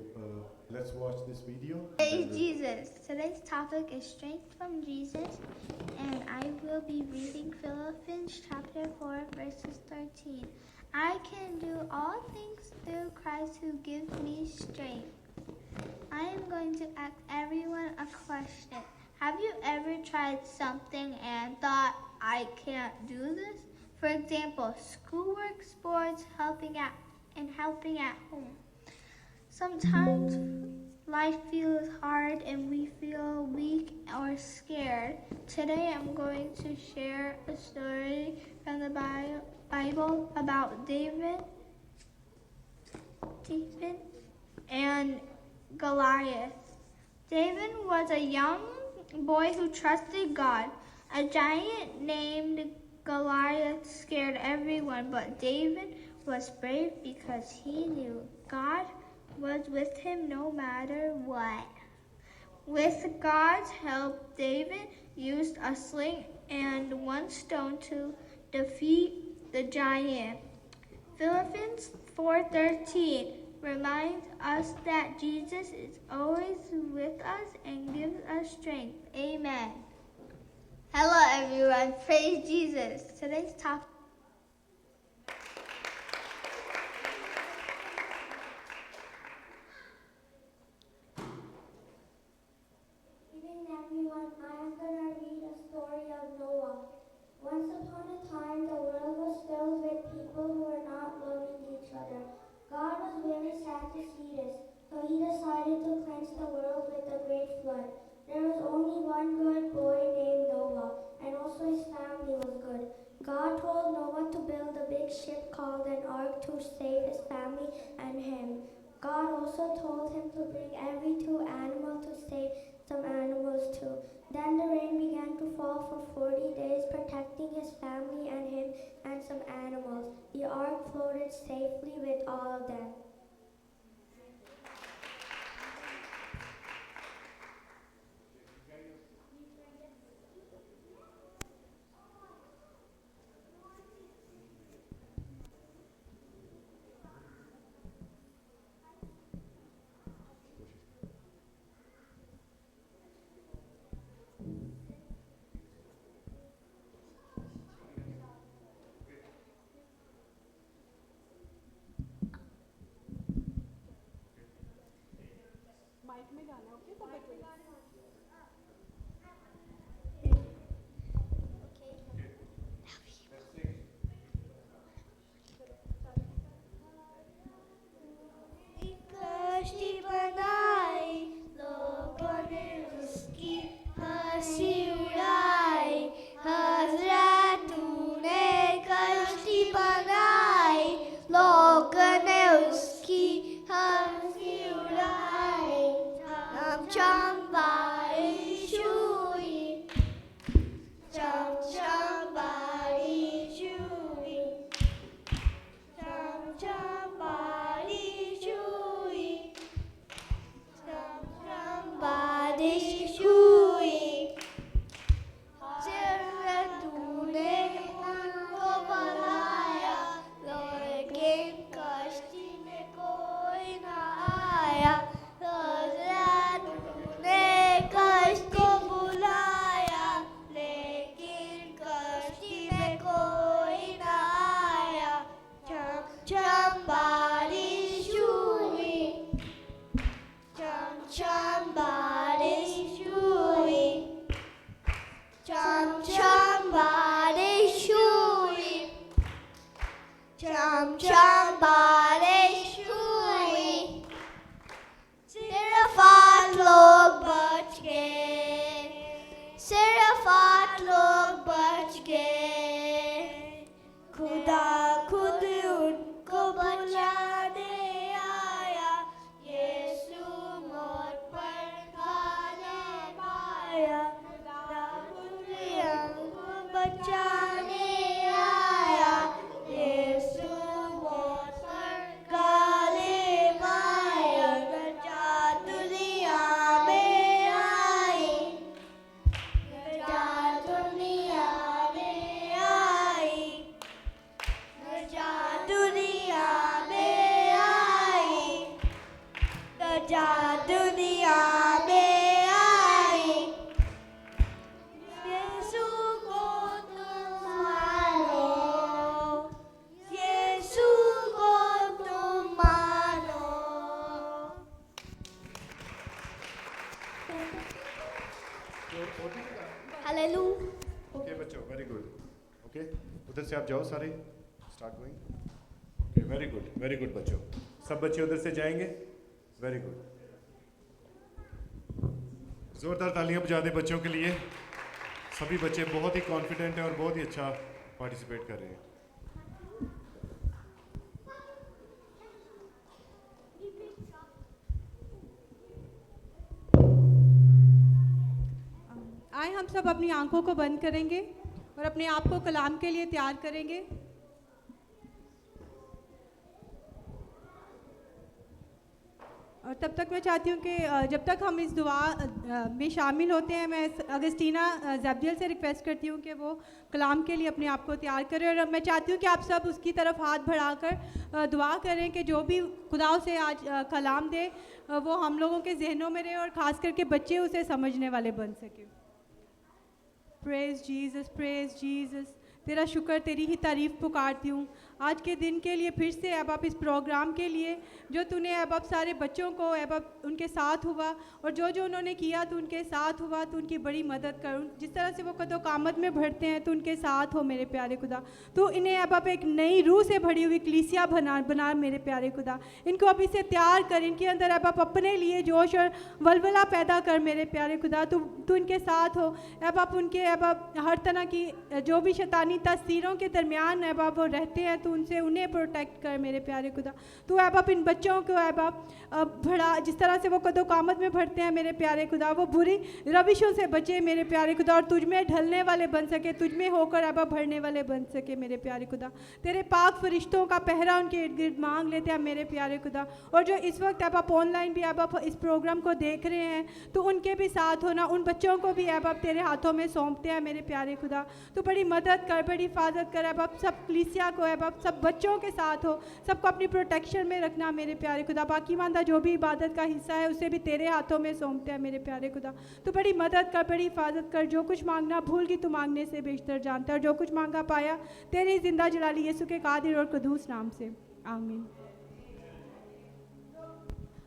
let's watch this video.
Praise Jesus. Today's topic is strength from Jesus, and I will be reading Philippians chapter 4, verses 13. I can do all things through Christ who gives me strength. I am going to ask everyone a question. Have you ever tried something and thought, I can't do this? For example, schoolwork, sports, helping at home. Sometimes life feels hard and we feel weak or scared. Today I'm going to share a story from the Bible about David and Goliath. David was a young boy who trusted God. A giant named Goliath scared everyone, but David was brave because he knew God was with him no matter what. With God's help, David used a sling and one stone to defeat the giant. Philippians 4:13 reminds us that Jesus is always with us and gives us strength. Amen. Hello everyone, praise Jesus. Today's topic.
Good evening everyone, I am going to read a story of Noah. Once upon a time, the world was filled with people who were not loving each other. God was very sad to see this, so he decided to cleanse the world with a great flood. There was only one good boy named Noah, and also his family was good. God told Noah to build a big ship called an ark to save his family and him. God also told him to bring every 2 animals to save some animals too. Then the rain began to fall for 40 days, protecting his family and him and some animals. The ark floated safely with all of them.
Mic में गाना, okay सब बच्चे?
कश्ती बनाई, लोगों ने उसकी हंसी उड़ाई। हज़रत तूने कश्ती बनाई, लोगों ने उसकी हंसी उड़ाई। चम बारिश हुई, चम बारिश हुई, चम बारिश हुई, बारिश हुई। हज़रत तूने उनको बनाया, लेकिन कश्ती में कोई ना आया। हज़रत
शाम बारिश हुई, सिर्फ 8 लोग बच गए, सिर्फ 8 लोग बच गए। खुदा खुद उनको बचाने आया, यीशु मौत पर खाने पाया। खुदा खुद उनको बचाने आया, यीशु मौत पर खाने पाया। रजा दुनिया में आई, रजा दुनिया में आई, रजा दुनिया में आई, रजा दुनिया में आई। यीशु को तुम मानो, यीशु को तुम मानो। हालेलुया।
ओके बच्चों, वेरी गुड। ओके, उधर से आप जाओ सारे, start going. Okay, very good बच्चों। सब बच्चे उधर से जाएंगे, वेरी गुड। जोरदार तालियां बजा दें बच्चों के लिए। सभी बच्चे बहुत ही कॉन्फिडेंट हैं और बहुत ही अच्छा पार्टिसिपेट कर रहे हैं।
आए हम सब अपनी आंखों को बंद करेंगे और अपने आप को कलाम के लिए तैयार करेंगे। और तब तक मैं चाहती हूँ कि जब तक हम इस दुआ में शामिल होते हैं, मैं अगस्टीना ज़ब्दियल से रिक्वेस्ट करती हूँ कि वो कलाम के लिए अपने आप को तैयार करें। और मैं चाहती हूँ कि आप सब उसकी तरफ हाथ बढ़ाकर दुआ करें कि जो भी खुदा से आज कलाम दे वो हम लोगों के जहनों में रहे और ख़ास करके बच्चे उसे समझने वाले बन सकें। प्रेज़ जीसस, तेरा शुक्र, तेरी ही तारीफ़ पुकारती हूँ आज के दिन के लिए, फिर से अब आप इस प्रोग्राम के लिए जो तूने अब सारे बच्चों को अब उनके साथ हुआ और जो जो उन्होंने किया तो उनके साथ हुआ, तो उनकी बड़ी मदद कर। जिस तरह से वो कदो कामत में बढ़ते हैं तो उनके साथ हो मेरे प्यारे खुदा। तो इन्हें अब एक नई रूह से भरी हुई कलीसिया बना मेरे प्यारे खुदा। इनको अभी से तैयार कर, इनके अंदर अब अपने लिए जोश और वलवला पैदा कर मेरे प्यारे खुदा। तू इनके साथ हो। अब आप उनके अब हर तरह की जो भी शैतानी तस्वीरों के दरमियान अब वो रहते हैं तो उनसे उन्हें प्रोटेक्ट कर मेरे प्यारे खुदा। तू अब इन बच्चों को अब बढ़ा, जिस तरह से वो कदो कामत में बढ़ते हैं मेरे प्यारे खुदा, वो बुरी रविशों से बचे मेरे प्यारे खुदा और तुझ में ढलने वाले बन सके, तुझ में होकर अब बढ़ने वाले बन सके मेरे प्यारे खुदा। तेरे पाक फरिश्तों का पहरा उनके इर्द गिर्द मांग लेते हैं मेरे प्यारे खुदा। और जो इस वक्त अब ऑनलाइन भी अब इस प्रोग्राम को देख रहे हैं तो उनके भी साथ होना, उन बच्चों को भी अब तेरे हाथों में सौंपते हैं मेरे प्यारे खुदा। तो बड़ी मदद कर, बड़ी हिफाजत कर। अब सब कलीसिया को अब सब बच्चों के साथ हो, सबको अपनी प्रोटेक्शन में रखना मेरे प्यारे खुदा। बाकी मानदा जो भी इबादत का हिस्सा है उसे भी तेरे हाथों में सौंपते हैं मेरे प्यारे खुदा। तो बड़ी मदद कर, बड़ी हिफाजत कर। जो कुछ मांगना भूल की, तू मांगने से बेशतर जानता है। और जो कुछ मांगा पाया तेरी जिंदा जलाली यीशु के कादिर और कदूस नाम से, आमीन।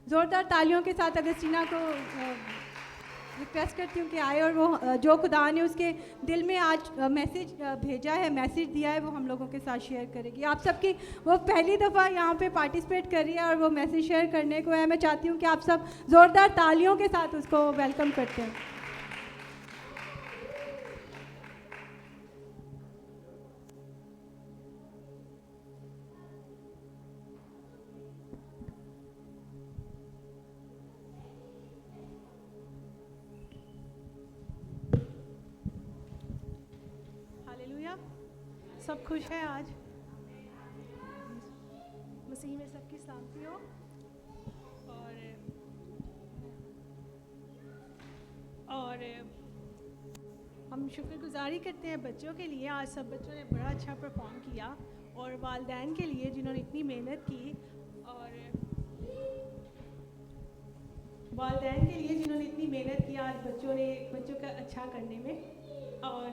जोरदार तालियों के साथ अगस्टीना को रिक्वेस्ट करती हूँ कि आए और वो जो खुदा ने उसके दिल में आज मैसेज भेजा है, मैसेज दिया है, वो हम लोगों के साथ शेयर करेगी। आप सबकी वो पहली दफ़ा यहाँ पे पार्टिसिपेट कर रही है और वो मैसेज शेयर करने को है। मैं चाहती हूँ कि आप सब ज़ोरदार तालियों के साथ उसको वेलकम करते हैं।
सब खुश हैं आज? मसीह में सबकी सलामती हो। और हम शुक्रगुजारी करते हैं बच्चों के लिए। आज सब बच्चों ने बड़ा अच्छा परफॉर्म किया और वालिदैन के लिए जिन्होंने इतनी मेहनत की, और वालिदैन के लिए जिन्होंने इतनी मेहनत की आज बच्चों का अच्छा करने में। और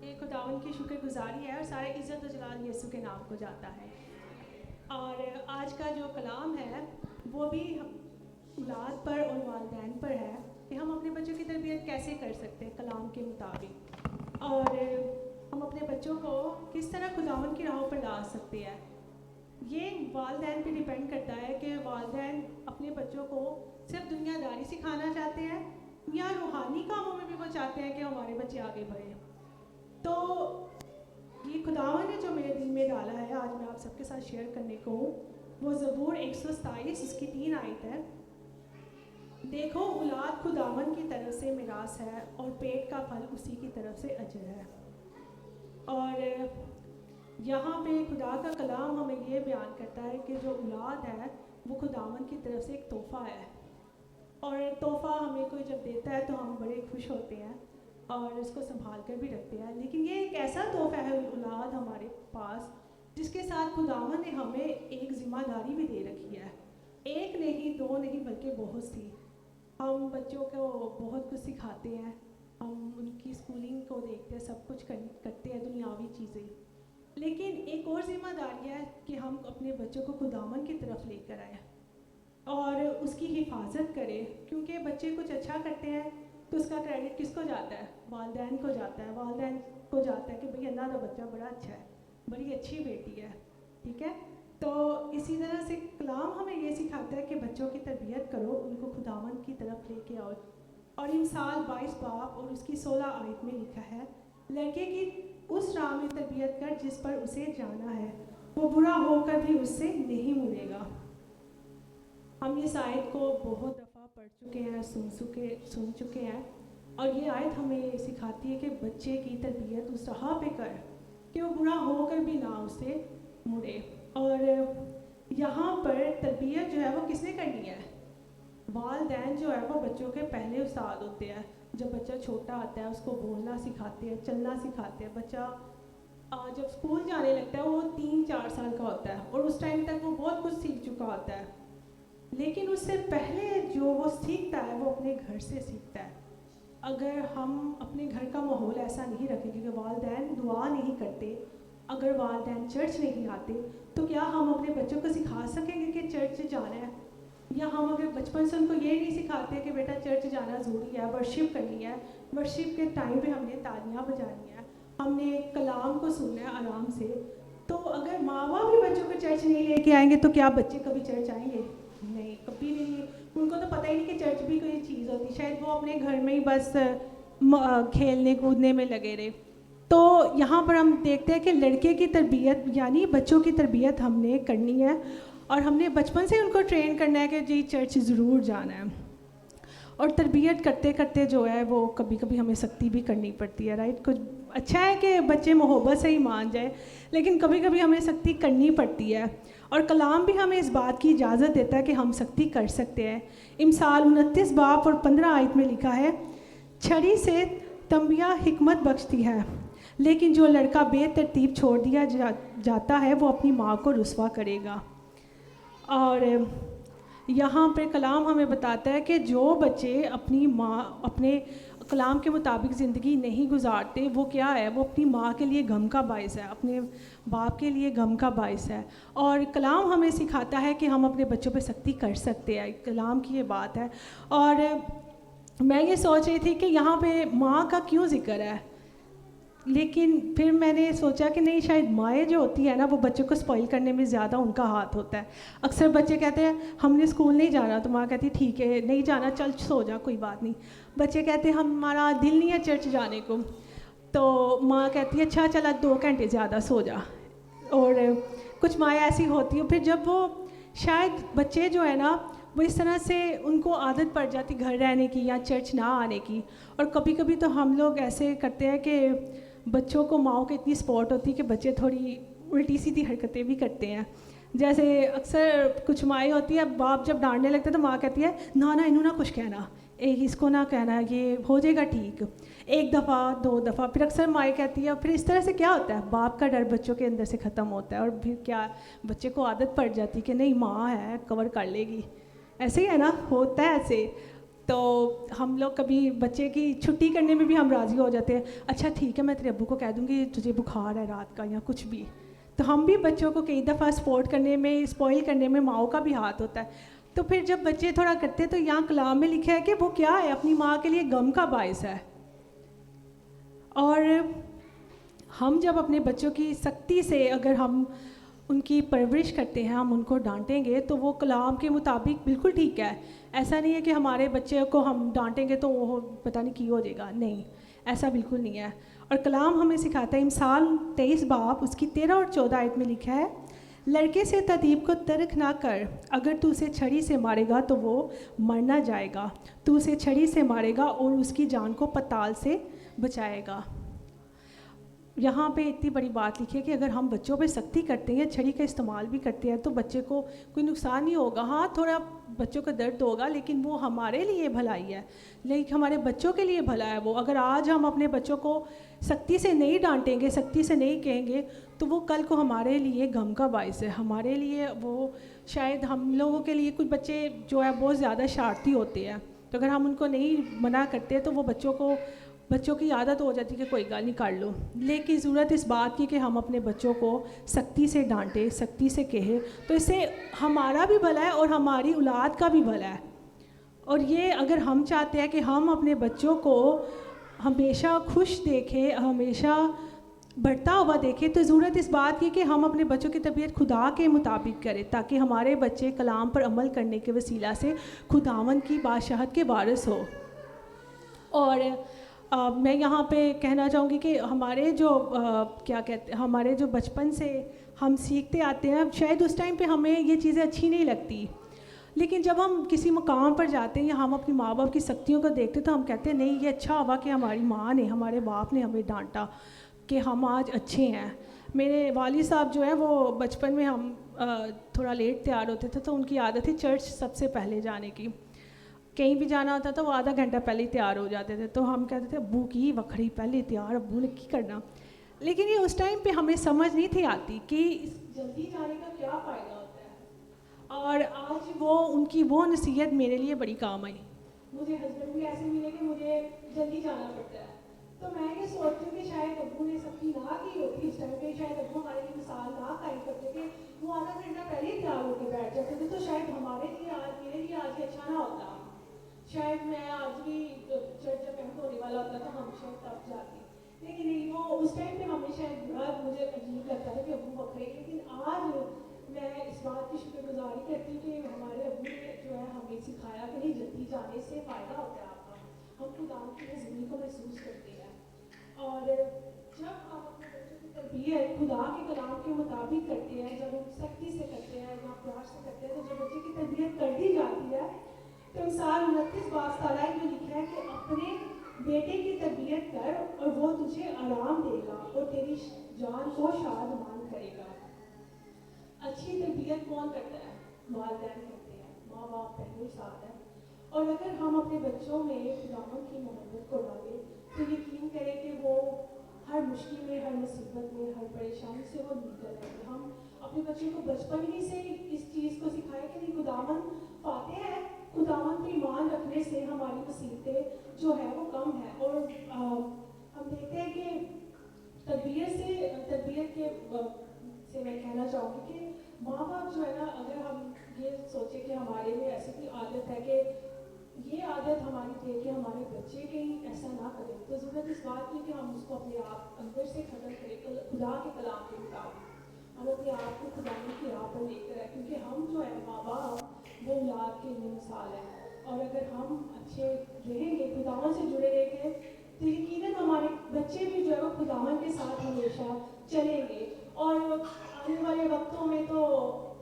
ये खुदावन की शुक्रगुजारी है और सारे इज़्ज़त और जलाल यीशु के नाम को जाता है। और आज का जो कलाम है वो भी औलाद पर और वालिदैन पर है कि हम अपने बच्चों की तरबियत कैसे कर सकते हैं कलाम के मुताबिक, और हम अपने बच्चों को किस तरह खुदावन की राहों पर ला सकते हैं। ये वालिदैन पे डिपेंड करता है कि वालिदैन अपने बच्चों को सिर्फ दुनियादारी सिखाना चाहते हैं या रूहानी कामों में भी वो चाहते हैं कि हमारे बच्चे आगे बढ़ें। तो ये खुदावन ने जो मेरे दिल में डाला है आज मैं आप सबके साथ शेयर करने को हूँ, वो ज़बूर 127 उसकी 3 आयत है। देखो औलाद खुदावन की तरफ से मिरास है और पेट का फल उसी की तरफ से अजर है। और यहाँ पे खुदा का कलाम हमें ये बयान करता है कि जो औलाद है वो खुदावन की तरफ से एक तोहफ़ा है, और तोहफ़ा हमें कोई जब देता है तो हम बड़े खुश होते हैं और उसको संभाल कर भी रखते हैं। लेकिन ये एक ऐसा तोहफ़ा है औलाद हमारे पास जिसके साथ खुदावन ने हमें एक ज़िम्मेदारी भी दे रखी है। एक नहीं, दो नहीं, बल्कि बहुत सी। हम बच्चों को बहुत कुछ सिखाते हैं, हम उनकी स्कूलिंग को देखते हैं, सब कुछ करते हैं दुनियावी चीज़ें, लेकिन एक और ज़िम्मेदारी है कि हम अपने बच्चों को खुदावन की तरफ लेकर आए और उसकी हिफाजत करें। क्योंकि बच्चे कुछ अच्छा करते हैं तो उसका क्रेडिट किसको जाता है? वालिदैन को जाता है। वालिदैन को जाता है कि भाई अल्लाह का बच्चा बड़ा अच्छा है, बड़ी अच्छी बेटी है, ठीक है। तो इसी तरह से कलाम हमें ये सिखाता है कि बच्चों की तरबियत करो, उनको खुदावन की तरफ लेके आओ। और इमसाल 22 बाब और उसकी 16 आयत में लिखा है, लड़के की उस राह में तरबियत कर जिस पर उसे जाना है, वो बुरा होकर भी उससे नहीं मुड़ेगा। हम इस आयत को बहुत दफ़ा पढ़ चुके हैं, सुन चुके हैं, और ये आयत हमें सिखाती है कि बच्चे की तरबियत उस राह पे कर कि वो बुरा होकर भी ना उससे मुड़े। और यहाँ पर तरबियत जो है वो किसने करनी है? वालिदैन जो है वो बच्चों के पहले उस्ताद होते हैं। जब बच्चा छोटा आता है उसको बोलना सिखाते हैं, चलना सिखाते हैं। बच्चा जब स्कूल जाने लगता है वो 3-4 साल का होता है और उस टाइम तक वो बहुत कुछ सीख चुका होता है, लेकिन उससे पहले जो वो सीखता है वो अपने घर से सीखता है। अगर हम अपने घर का माहौल ऐसा नहीं रखेंगे कि वालिदैन दुआ नहीं करते, अगर वालिदैन चर्च नहीं आते, तो क्या हम अपने बच्चों को सिखा सकेंगे कि चर्च जाना है? या हम अगर बचपन से उनको ये नहीं सिखाते कि बेटा चर्च जाना ज़रूरी है, वर्शिप करनी है, वर्शिप के टाइम पे हमने तालियां बजानी है, हमने कलाम को सुनना है आराम से, तो अगर माँ बाप भी बच्चों को चर्च नहीं लेके आएंगे तो क्या बच्चे कभी चर्च आएंगे? नहीं, कभी नहीं। उनको तो पता ही नहीं कि चर्च भी कोई चीज़ होती, शायद वो अपने घर में ही बस खेलने कूदने में लगे रहे। तो यहाँ पर हम देखते हैं कि लड़के की तरबियत यानी बच्चों की तरबियत हमने करनी है और हमने बचपन से उनको ट्रेन करना है कि जी चर्च ज़रूर जाना है। और तरबियत करते करते जो है वो कभी कभी हमें सख्ती भी करनी पड़ती है, राइट। कुछ अच्छा है कि बच्चे मोहब्बत से ही मान जाए, लेकिन कभी कभी हमें सख्ती करनी पड़ती है और कलाम भी हमें इस बात की इजाज़त देता है कि हम सख्ती कर सकते हैं। इमसाल 29 बाब और 15 आयत में लिखा है, छड़ी से तंबिया हिकमत बख्शती है, लेकिन जो लड़का बेतरतीब छोड़ दिया जाता है वो अपनी माँ को रुस्वा करेगा। और यहाँ पर कलाम हमें बताता है कि जो बच्चे अपनी माँ अपने कलाम के मुताबिक ज़िंदगी नहीं गुजारते वो क्या है? वो अपनी माँ के लिए गम का बायस है, अपने बाप के लिए गम का बायस है। और कलाम हमें सिखाता है कि हम अपने बच्चों पे सख्ती कर सकते हैं, कलाम की ये बात है। और मैं ये सोच रही थी कि यहाँ पे माँ का क्यों ज़िक्र है, लेकिन फिर मैंने सोचा कि नहीं, शायद माएँ जो होती है ना वो बच्चों को स्पॉइल करने में ज़्यादा उनका हाथ होता है। अक्सर बच्चे कहते हैं हमने स्कूल नहीं जाना, तो माँ कहती ठीक है नहीं जाना, चल सो जा कोई बात नहीं। बच्चे कहते हैं हमारा दिल नहीं है चर्च जाने को, तो माँ कहती है अच्छा चला 2 घंटे ज़्यादा सो जा। और कुछ माएँ ऐसी होती हैं, फिर जब वो शायद बच्चे जो है ना वो इस तरह से उनको आदत पड़ जाती घर रहने की या चर्च ना आने की। और कभी कभी तो हम लोग ऐसे करते हैं कि बच्चों को माओ की इतनी सपोर्ट होती है कि बच्चे थोड़ी उल्टी सीधी हरकतें भी करते हैं। जैसे अक्सर कुछ माएँ होती है, बाप जब डांटने लगते हैं तो माँ कहती है ना ना इन्हों ना कुछ कहना, इसको ना कहना, ये हो जाएगा ठीक, 1 दफ़ा 2 दफ़ा। फिर अक्सर माएँ कहती है, फिर इस तरह से क्या होता है, बाप का डर बच्चों के अंदर से ख़त्म होता है और फिर क्या बच्चे को आदत पड़ जाती है कि नहीं माँ है कवर कर लेगी। ऐसे ही है ना, होता है ऐसे। तो हम लोग कभी बच्चे की छुट्टी करने में भी हम राज़ी हो जाते हैं, अच्छा ठीक है मैं तेरे अब्बू को कह दूँगी तुझे बुखार है रात का या कुछ भी। तो हम भी बच्चों को कई दफ़ा सपोर्ट करने में, स्पॉइल करने में माओ का भी हाथ होता है। तो फिर जब बच्चे थोड़ा करते हैं तो यहाँ कलाम में लिखा है कि वो क्या है, अपनी माँ के लिए गम का बायस है। और हम जब अपने बच्चों की सख्ती से अगर हम उनकी परवरिश करते हैं, हम उनको डांटेंगे तो वो कलाम के मुताबिक बिल्कुल ठीक है। ऐसा नहीं है कि हमारे बच्चे को हम डांटेंगे तो वो पता नहीं की हो जाएगा, नहीं, ऐसा बिल्कुल नहीं है। और कलाम हमें सिखाता है, इमसाल 23 बाब उसकी 13 और 14 आयत में लिखा है, लड़के से तदीब को तर्क ना कर, अगर तू उसे छड़ी से मारेगा तो वो मर ना जाएगा, तू उसे छड़ी से मारेगा और उसकी जान को पताल से बचाएगा। यहाँ पे इतनी बड़ी बात लिखी है कि अगर हम बच्चों पे सख्ती करते हैं या छड़ी का इस्तेमाल भी करते हैं तो बच्चे को कोई नुकसान नहीं होगा। हाँ, थोड़ा बच्चों को दर्द होगा, लेकिन वो हमारे लिए भलाई है, लेकिन हमारे बच्चों के लिए भला है वो। अगर आज हम अपने बच्चों को सख्ती से नहीं डांटेंगे, सख्ती से नहीं कहेंगे, तो वो कल को हमारे लिए गम का बायस है। हमारे लिए वो शायद, हम लोगों के लिए कुछ बच्चे जो है बहुत ज़्यादा शरारती होते हैं, तो अगर हम उनको नहीं मना करते तो वो बच्चों की आदत हो जाती है कि कोई गाली कर लो। लेकिन ज़रूरत इस बात की कि हम अपने बच्चों को सख्ती से डांटें, सख्ती से कहें, तो इससे हमारा भी भला है और हमारी औलाद का भी भला है। और ये अगर हम चाहते हैं कि हम अपने बच्चों को हमेशा खुश देखें, हमेशा बढ़ता हुआ देखें, तो ज़रूरत इस बात की कि हम अपने बच्चों की तबीयत खुदा के मुताबिक करें, ताकि हमारे बच्चे कलाम पर अमल करने के वसीला से खुदावन की बादशाहत के वारिस हो। और मैं यहाँ पे कहना चाहूँगी कि हमारे जो हमारे जो बचपन से हम सीखते आते हैं, शायद उस टाइम पे हमें ये चीज़ें अच्छी नहीं लगती, लेकिन जब हम किसी मुकाम पर जाते हैं या हम अपनी माँ बाप की सख्तियों को देखते हैं तो हम कहते हैं नहीं, ये अच्छा हुआ कि हमारी माँ ने, हमारे बाप ने हमें डांटा कि हम आज अच्छे हैं। मेरे वालिद साहब जो है वो बचपन में हम थोड़ा लेट तैयार होते थे, तो उनकी आदत थी चर्च सबसे पहले जाने की। कहीं भी जाना होता था वो आधा घंटा पहले ही तैयार हो जाते थे, तो हम कहते थे अब्बू की वखड़ी पहले तैयार, अब्बू ने की करना। लेकिन ये उस टाइम पे हमें समझ नहीं थी आती कि इस जल्दी जाने का क्या फ़ायदा होता है। और आज वो उनकी वो नसीहत मेरे लिए बड़ी काम आई। मुझे हस्बैंड भी ऐसे मिले कि मुझे जल्दी जाना पड़ता है, तो मैं ये सोचती हूँ कि शायद अब्बू ने सख्ती ना की होती उस टाइम पे, शायद अब्बू हमारे लिए मिसाल ना कायम करते थे, वो आधा घंटा पहले ही तैयार होकर बैठ जाते थे, तो शायद हमारे लिए आज, मेरे लिए आज ये अच्छा ना होता। शायद मैं आज भी चर्च जब कैंप होने वाला होता था हम शायद तब जाती, लेकिन नहीं, वो उस टाइम पे हमें शायद बुरा, मुझे अजीब लगता था कि अब्बू बकरे। लेकिन आज मैं इस बात की शुक्रगुजारी करती हूँ कि हमारे अब्बू ने जो है हमें सिखाया कि नहीं, जल्दी जाने से फ़ायदा होता है आपका, हम खुदा की ज़िंदगी को महसूस करते हैं। और जब हम अपने बच्चों की तरबियत खुदा के कलाम के मुताबिक करते हैं, जब हम सख्ती से करते हैं या प्यार से करते हैं, तो जब बच्चे की तरबियत कर दी जाती है तो मिसाल 29 बाब में लिखा है कि अपने बेटे की तरबियत कर और वो तुझे आराम देगा और तेरी जान को शादमान करेगा। अच्छी तरबियत कौन करता है? वालिदैन करते हैं, माँ बाप पहले साथ है। और अगर हम अपने बच्चों में खुदावंद की मोहब्बत को डालें तो यकीन करें कि वो हर मुश्किल में, हर मुसीबत में, हर परेशानी से वो निकल जाएंगे। हम अपने बच्चों को बचपन ही से इस चीज़ को सिखाएं कि नहीं, खुदावंद फाते है, खुदावंद पे ईमान रखने से हमारी मुसीबतें जो है वो कम है। और हम देखते हैं कि तरबियत के से मैं कहना चाहूँगी कि माँ बाप जो है ना, अगर हम ये सोचें कि हमारे में ऐसी कोई आदत है कि ये आदत हमारी थी कि हमारे बच्चे कहीं ऐसा ना करें, तो ज़रूरत इस बात की कि हम उसको अपने आप अंदर से ख़त्म करें, खुदा के कलाम के मुताबिक हम अपने आप को खुदा की राह पर लेकर आए, क्योंकि हम जो है माँ बाप वो औलाद के लिए मिसाल है। और अगर हम अच्छे रहेंगे, खुदावन से जुड़े रहेंगे, तो यकीनन हमारे बच्चे भी जो है वो खुदावन के साथ हमेशा चलेंगे। और आने वाले वक्तों में तो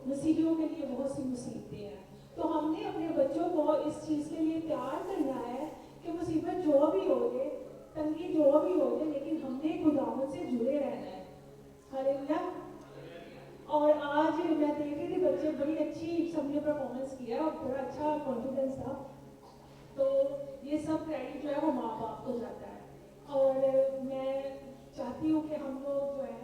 मसीहियों के लिए बहुत सी मुसीबतें हैं, तो हमने अपने बच्चों को इस चीज़ के लिए तैयार करना है कि मुसीबत जो भी हो जाए, तंगी जो भी हो जाए, लेकिन हमने खुदावन से जुड़े रहना है। हालेलुया। और आज मैं देख रही थी बच्चे बड़ी अच्छी सबने परफॉर्मेंस किया और बड़ा अच्छा कॉन्फिडेंस था, तो ये सब क्रेडिट जो है वो माँ बाप को जाता है। और मैं चाहती हूँ कि हम लोग जो है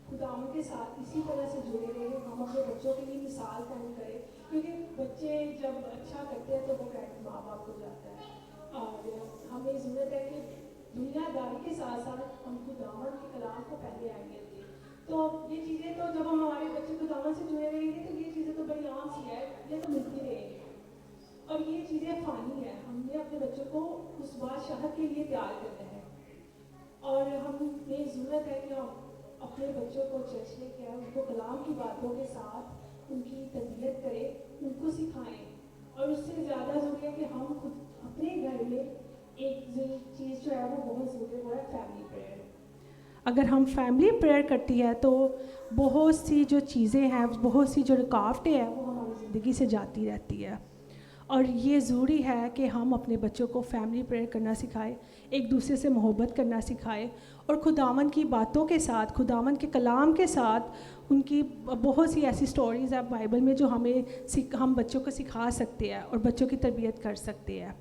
खुदावन के साथ इसी तरह से जुड़े रहें, हम अपने बच्चों के लिए मिसाल कायम करें, क्योंकि बच्चे जब अच्छा करते हैं तो वो क्रेडिट माँ बाप को जाता है। और हमें ज़रूरत है कि दुनियादारी के साथ साथ हम खुदावन के कलाम को पहले अहमियत दें। तो ये चीज़ें तो जब हम हमारे बच्चे खुदावन से जुड़े रहेंगे तो ये चीज़ें तो बड़ी आम सी है, ये तो मिलती रहेंगी और ये चीज़ें फ़ानी है। हमने अपने बच्चों को उस बादशाहत के लिए तैयार करना है और हमें ज़रूरत है कि हम अपने बच्चों को चर्च लेके आए, उनको कलाम की बातों के साथ उनकी तरबियत करें, उनको सिखाएं। और उससे ज़्यादा ज़रूरी है कि हम खुद अपने घर में एक चीज़ जो है वो बहुत ज़रूरी है, वो है फैमिली प्रेयर। अगर हम फैमिली प्रेयर करती है तो बहुत सी जो चीज़ें हैं, बहुत सी जो रुकावटें हैं वो हमारी ज़िंदगी से जाती रहती है। और ये ज़रूरी है कि हम अपने बच्चों को फैमिली प्रेयर करना सिखाएं, एक दूसरे से मोहब्बत करना सिखाएं और खुदावन की बातों के साथ, खुदावन के कलाम के साथ उनकी बहुत सी ऐसी स्टोरीज़ हैं बाइबल में जो हम बच्चों को सिखा सकते हैं और बच्चों की तरबियत कर सकते हैं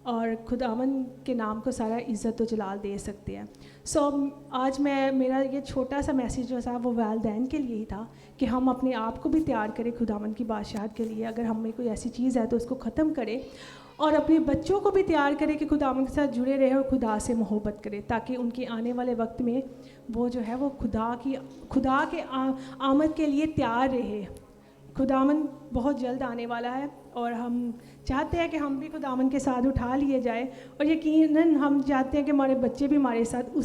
और खुदावन के नाम को सारा इज़्ज़त और जलाल दे सकते हैं। आज मेरा ये छोटा सा मैसेज जो था वो वालिदैन के लिए ही था कि हम अपने आप को भी तैयार करें खुदावन की बादशाहत के लिए। अगर हम में कोई ऐसी चीज़ है तो उसको ख़त्म करें और अपने बच्चों को भी तैयार करें कि खुदावन के साथ जुड़े रहे और खुदा से मोहब्बत करें, ताकि उनके आने वाले वक्त में वो जो है वो खुदा के आमद के लिए तैयार रहे। खुदावन बहुत जल्द आने वाला है और हम चाहते हैं कि हम भी खुदावन के साथ उठा लिए जाए और यकीनन हम चाहते हैं कि हमारे बच्चे भी हमारे साथ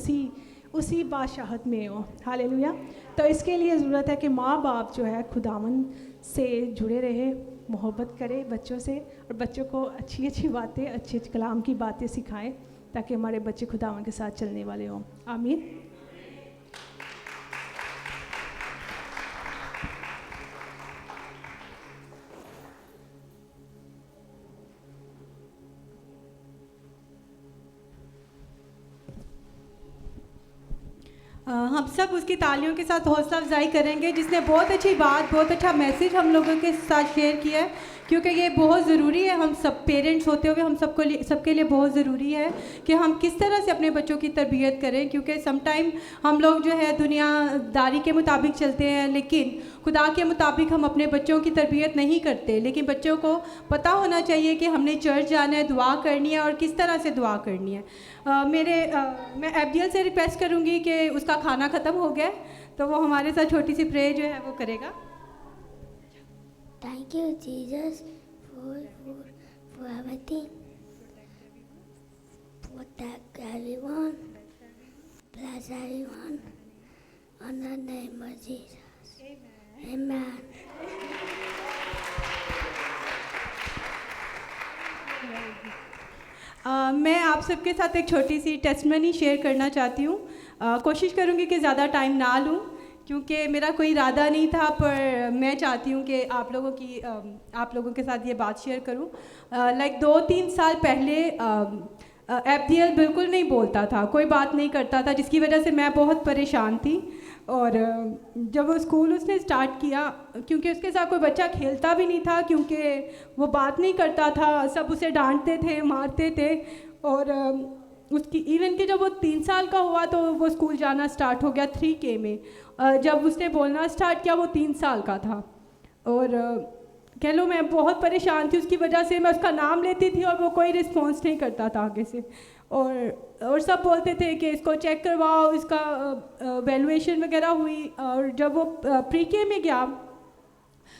उसी बादशाहत में हो। हालेलुया। तो इसके लिए ज़रूरत है कि माँ बाप जो है खुदावन से जुड़े रहे, मोहब्बत करें बच्चों से और बच्चों को अच्छी अच्छी बातें, अच्छे कलाम की बातें सिखाएं ताकि हमारे बच्चे खुदावन के साथ चलने वाले हों। आमीन।
हम सब उसकी तालियों के साथ हौसला अफजाई करेंगे जिसने बहुत अच्छी बात, बहुत अच्छा मैसेज हम लोगों के साथ शेयर किया है, क्योंकि ये बहुत ज़रूरी है। हम सब पेरेंट्स होते हुए हम सबके लिए बहुत ज़रूरी है कि हम किस तरह से अपने बच्चों की तरबियत करें, क्योंकि समटाइम हम लोग जो है दुनियादारी के मुताबिक चलते हैं लेकिन खुदा के मुताबिक हम अपने बच्चों की तरबियत नहीं करते। लेकिन बच्चों को पता होना चाहिए कि हमने चर्च जाना है, दुआ करनी है और किस तरह से दुआ करनी है। मैं एब्दियल से रिक्वेस्ट करूँगी कि उसका खाना ख़त्म हो गया तो वो हमारे साथ छोटी सी प्रे जो है वो करेगा।
Thank you, Jesus, for everything. Protect everyone. Bless everyone. In the name of Jesus. Amen.
मैं आप सबके साथ एक छोटी सी टेस्टमनी शेयर करना चाहती हूँ। कोशिश करूँगी कि ज़्यादा टाइम ना लूँ क्योंकि मेरा कोई इरादा नहीं था, पर मैं चाहती हूँ कि आप लोगों के साथ ये बात शेयर करूँ। 2-3 साल पहले एब्दियल बिल्कुल नहीं बोलता था, कोई बात नहीं करता था, जिसकी वजह से मैं बहुत परेशान थी। और जब वो स्कूल उसने स्टार्ट किया, क्योंकि उसके साथ कोई बच्चा खेलता भी नहीं था, क्योंकि वो बात नहीं करता था, सब उसे डांटते थे, मारते थे। और उसकी इवन कि जब वो 3 साल का हुआ तो वो स्कूल जाना स्टार्ट हो गया 3K में। जब उसने बोलना स्टार्ट किया वो 3 साल का था। और कह लो मैं बहुत परेशान थी उसकी वजह से। मैं उसका नाम लेती थी और वो कोई रिस्पॉन्स नहीं करता था आगे से। और सब बोलते थे कि इसको चेक करवाओ, इसका वैल्यूएशन वगैरह हुई। और जब वो प्री-के में गया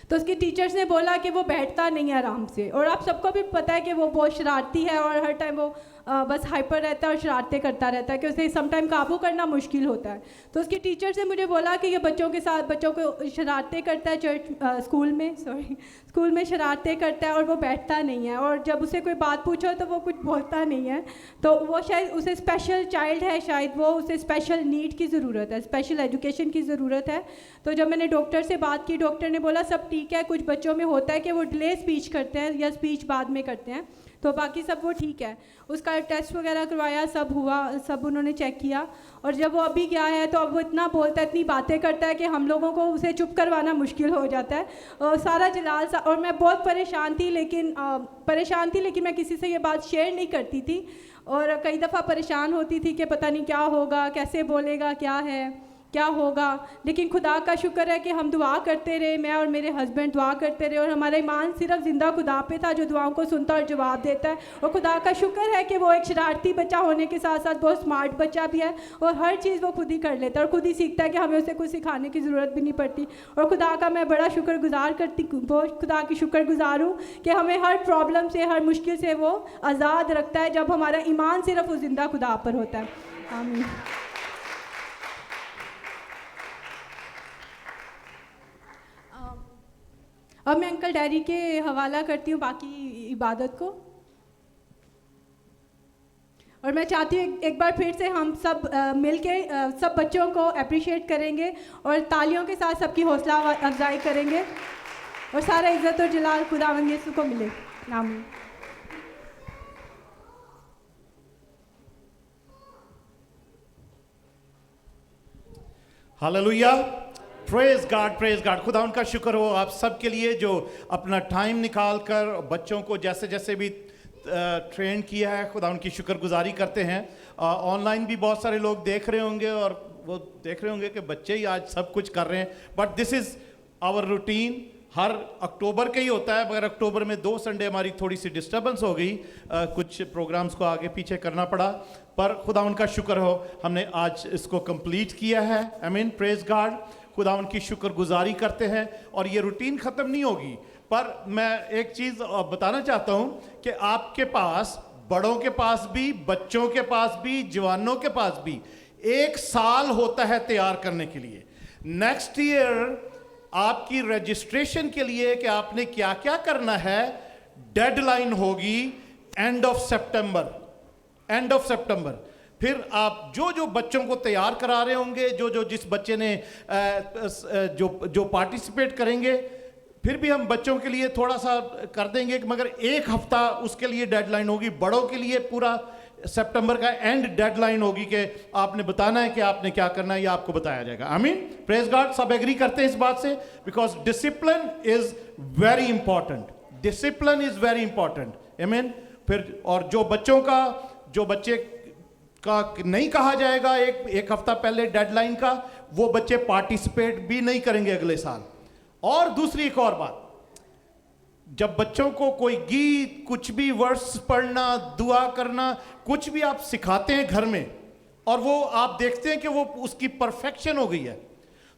तो उसकी टीचर्स ने बोला कि वो बैठता नहीं है आराम से, और आप सबको भी पता है कि वो बहुत शरारती है और हर टाइम वो बस हाइपर रहता है और शरारतें करता रहता है कि उसे समटाइम काबू करना मुश्किल होता है। तो उसकी टीचर्स ने मुझे बोला कि ये बच्चों को शरारतें करता है, स्कूल में शरारतें करता है और वो बैठता नहीं है, और जब उसे कोई बात पूछो तो वो कुछ बोलता नहीं है। तो वो शायद उसे स्पेशल चाइल्ड है, शायद वो उसे स्पेशल नीड की ज़रूरत है, स्पेशल एजुकेशन की ज़रूरत है। तो जब मैंने डॉक्टर से बात की, डॉक्टर ने बोला सब ठीक है, कुछ बच्चों में होता है कि वो डिले स्पीच करते हैं या स्पीच बाद में करते हैं, तो बाकी सब वो ठीक है। उसका टेस्ट वगैरह करवाया, सब हुआ, सब उन्होंने चेक किया। और जब वो अभी गया है तो अब वो इतना बोलता है, इतनी बातें करता है कि हम लोगों को उसे चुप करवाना मुश्किल हो जाता है। और सारा जलाल सा, और मैं बहुत परेशान थी लेकिन मैं किसी से ये बात शेयर नहीं करती थी। और कई दफ़ा परेशान होती थी कि पता नहीं क्या होगा, कैसे बोलेगा, क्या होगा। लेकिन खुदा का शुक्र है कि हम दुआ करते रहे, मैं और मेरे हस्बैंड दुआ करते रहे, और हमारा ईमान सिर्फ ज़िंदा खुदा पे था जो दुआओं को सुनता और जवाब देता है। और खुदा का शुक्र है कि वो एक शरारती बच्चा होने के साथ साथ बहुत स्मार्ट बच्चा भी है, और हर चीज़ वो खुद ही कर लेता है और खुद ही सीखता है कि हमें उसे कुछ सिखाने की ज़रूरत भी नहीं पड़ती। और खुदा का मैं बड़ा बहुत खुदा की शुक्रगुजार हूँ कि हमें हर प्रॉब्लम से, हर मुश्किल से वो आज़ाद रखता है जब हमारा ईमान सिर्फ उस ज़िंदा खुदा पर होता है। आमीन। अब मैं अंकल डैडी के हवाला करती हूँ बाकी इबादत को। और मैं चाहती हूँ एक बार फिर से हम सब मिलके सब बच्चों को अप्रिशिएट करेंगे और तालियों के साथ सबकी हौसला अफजाई करेंगे और सारा इज्जत और जलाल खुदावंद यीशु को मिले। आमीन।
Hallelujah, praise God. खुदा उनका शुक्र हो आप सब के लिए जो अपना टाइम निकाल कर बच्चों को जैसे जैसे भी ट्रेन किया है, खुदा उनकी शुक्रगुजारी करते हैं। ऑनलाइन भी बहुत सारे लोग देख रहे होंगे और वो देख रहे होंगे कि बच्चे ही आज सब कुछ कर रहे हैं, but this is our routine. हर अक्टूबर का ही होता है, मगर अक्टूबर में 2 संडे हमारी थोड़ी सी डिस्टर्बेंस हो गई, कुछ प्रोग्राम्स को आगे पीछे करना पड़ा, पर खुदा उनका शुक्र हो हमने आज इसको कंप्लीट किया है। आई मीन प्रेज गॉड, खुदा उनकी शुक्रगुजारी करते हैं। और ये रूटीन ख़त्म नहीं होगी, पर मैं एक चीज़ बताना चाहता हूँ कि आपके पास, बड़ों के पास भी, बच्चों के पास भी, जवानों के पास भी 1 साल होता है तैयार करने के लिए। नेक्स्ट ईयर आपकी रजिस्ट्रेशन के लिए कि आपने क्या क्या करना है, डेडलाइन होगी एंड ऑफ सितंबर। फिर आप जो बच्चों को तैयार करा रहे होंगे, जिस बच्चे ने जो पार्टिसिपेट करेंगे, फिर भी हम बच्चों के लिए थोड़ा सा कर देंगे, मगर 1 हफ्ता उसके लिए डेडलाइन होगी। बड़ों के लिए पूरा सितंबर का एंड डेडलाइन होगी कि आपने बताना है कि आपने क्या करना है, ये आपको बताया जाएगा। आमीन, प्रेज गॉड। सब एग्री करते हैं इस बात से? Because discipline is very important. आमीन। फिर और जो बच्चे का नहीं कहा जाएगा एक हफ्ता पहले डेडलाइन का, वो बच्चे पार्टिसिपेट भी नहीं करेंगे अगले साल। और दूसरी एक और बात, जब बच्चों को कोई गीत, कुछ भी वर्ड्स पढ़ना, दुआ करना, कुछ भी आप सिखाते हैं घर में, और वो आप देखते हैं कि वो उसकी परफेक्शन हो गई है,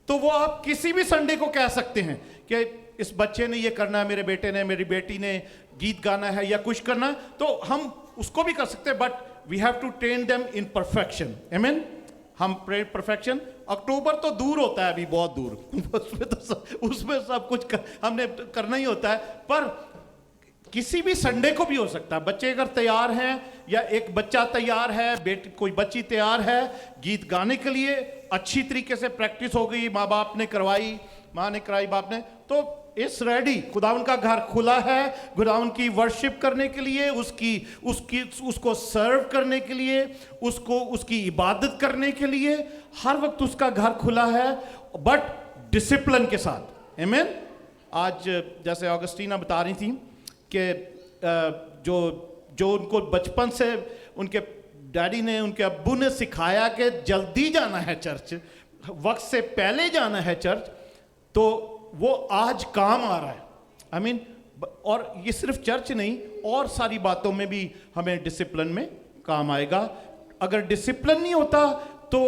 तो वो आप किसी भी संडे को कह सकते हैं कि इस बच्चे ने ये करना है, मेरे बेटे ने, मेरी बेटी ने गीत गाना है या कुछ करना है, तो हम उसको भी कर सकते हैं, but we have to train them in perfection. आमीन। हम परफेक्शन, अक्टूबर तो दूर होता है, अभी बहुत दूर उसमें सब कुछ हमने करना ही होता है, पर किसी भी संडे को भी हो सकता है। बच्चे अगर तैयार हैं या एक बच्चा तैयार है, कोई बच्ची तैयार है गीत गाने के लिए, अच्छी तरीके से प्रैक्टिस हो गई, माँ बाप ने करवाई, माँ ने कराई, बाप ने, तो इस रेडी। खुदावन का घर खुला है खुदावन की वर्शिप करने के लिए, उसको सर्व करने के लिए, उसकी इबादत करने के लिए, हर वक्त उसका घर खुला है, बट डिसिप्लिन के साथ। आमीन। आज जैसे ऑगस्टीना बता रही थी कि जो उनको बचपन से उनके डैडी ने, उनके अब्बू ने सिखाया कि जल्दी जाना है चर्च, वक्त से पहले जाना है चर्च, तो वो आज काम आ रहा है। आई मीन, और ये सिर्फ चर्च नहीं, और सारी बातों में भी हमें डिसिप्लिन में काम आएगा। अगर डिसिप्लिन नहीं होता तो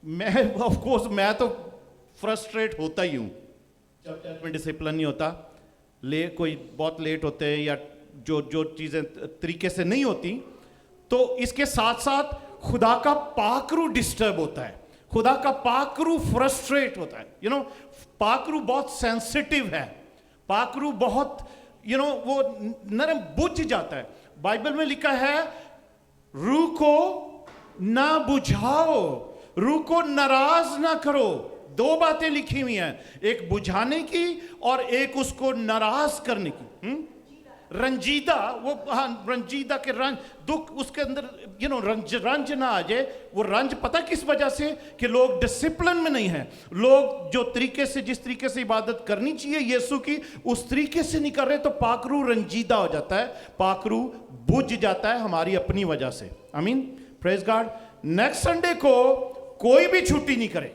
मैं तो फ्रस्ट्रेट होता ही हूँ जब चर्च में डिसिप्लिन नहीं होता। कोई बहुत लेट होते हैं या जो चीज़ें तरीके से नहीं होती, तो इसके साथ साथ खुदा का पाकरू डिस्टर्ब होता है, खुदा का पाकरू फ्रस्ट्रेट होता है। पाकरू बहुत सेंसिटिव है, पाकरू बहुत वो नरम बुझ जाता है। बाइबल में लिखा है, रूह को ना बुझाओ, रूह को नाराज ना करो। 2 बातें लिखी हुई हैं, एक बुझाने की और एक उसको नाराज करने की। रंजीदा, वो हाँ, रंजीदा के रंज, दुख उसके अंदर रंज ना आ जाए। वो रंज पता किस वजह से? कि लोग डिसिप्लिन में नहीं है, लोग जिस तरीके से इबादत करनी चाहिए यीशु की, उस तरीके से नहीं कर रहे, तो पाकरू रंजीदा हो जाता है, पाकरू बुझ जाता है हमारी अपनी वजह से। I mean, praise God. Next Sunday को कोई भी छुट्टी नहीं करे।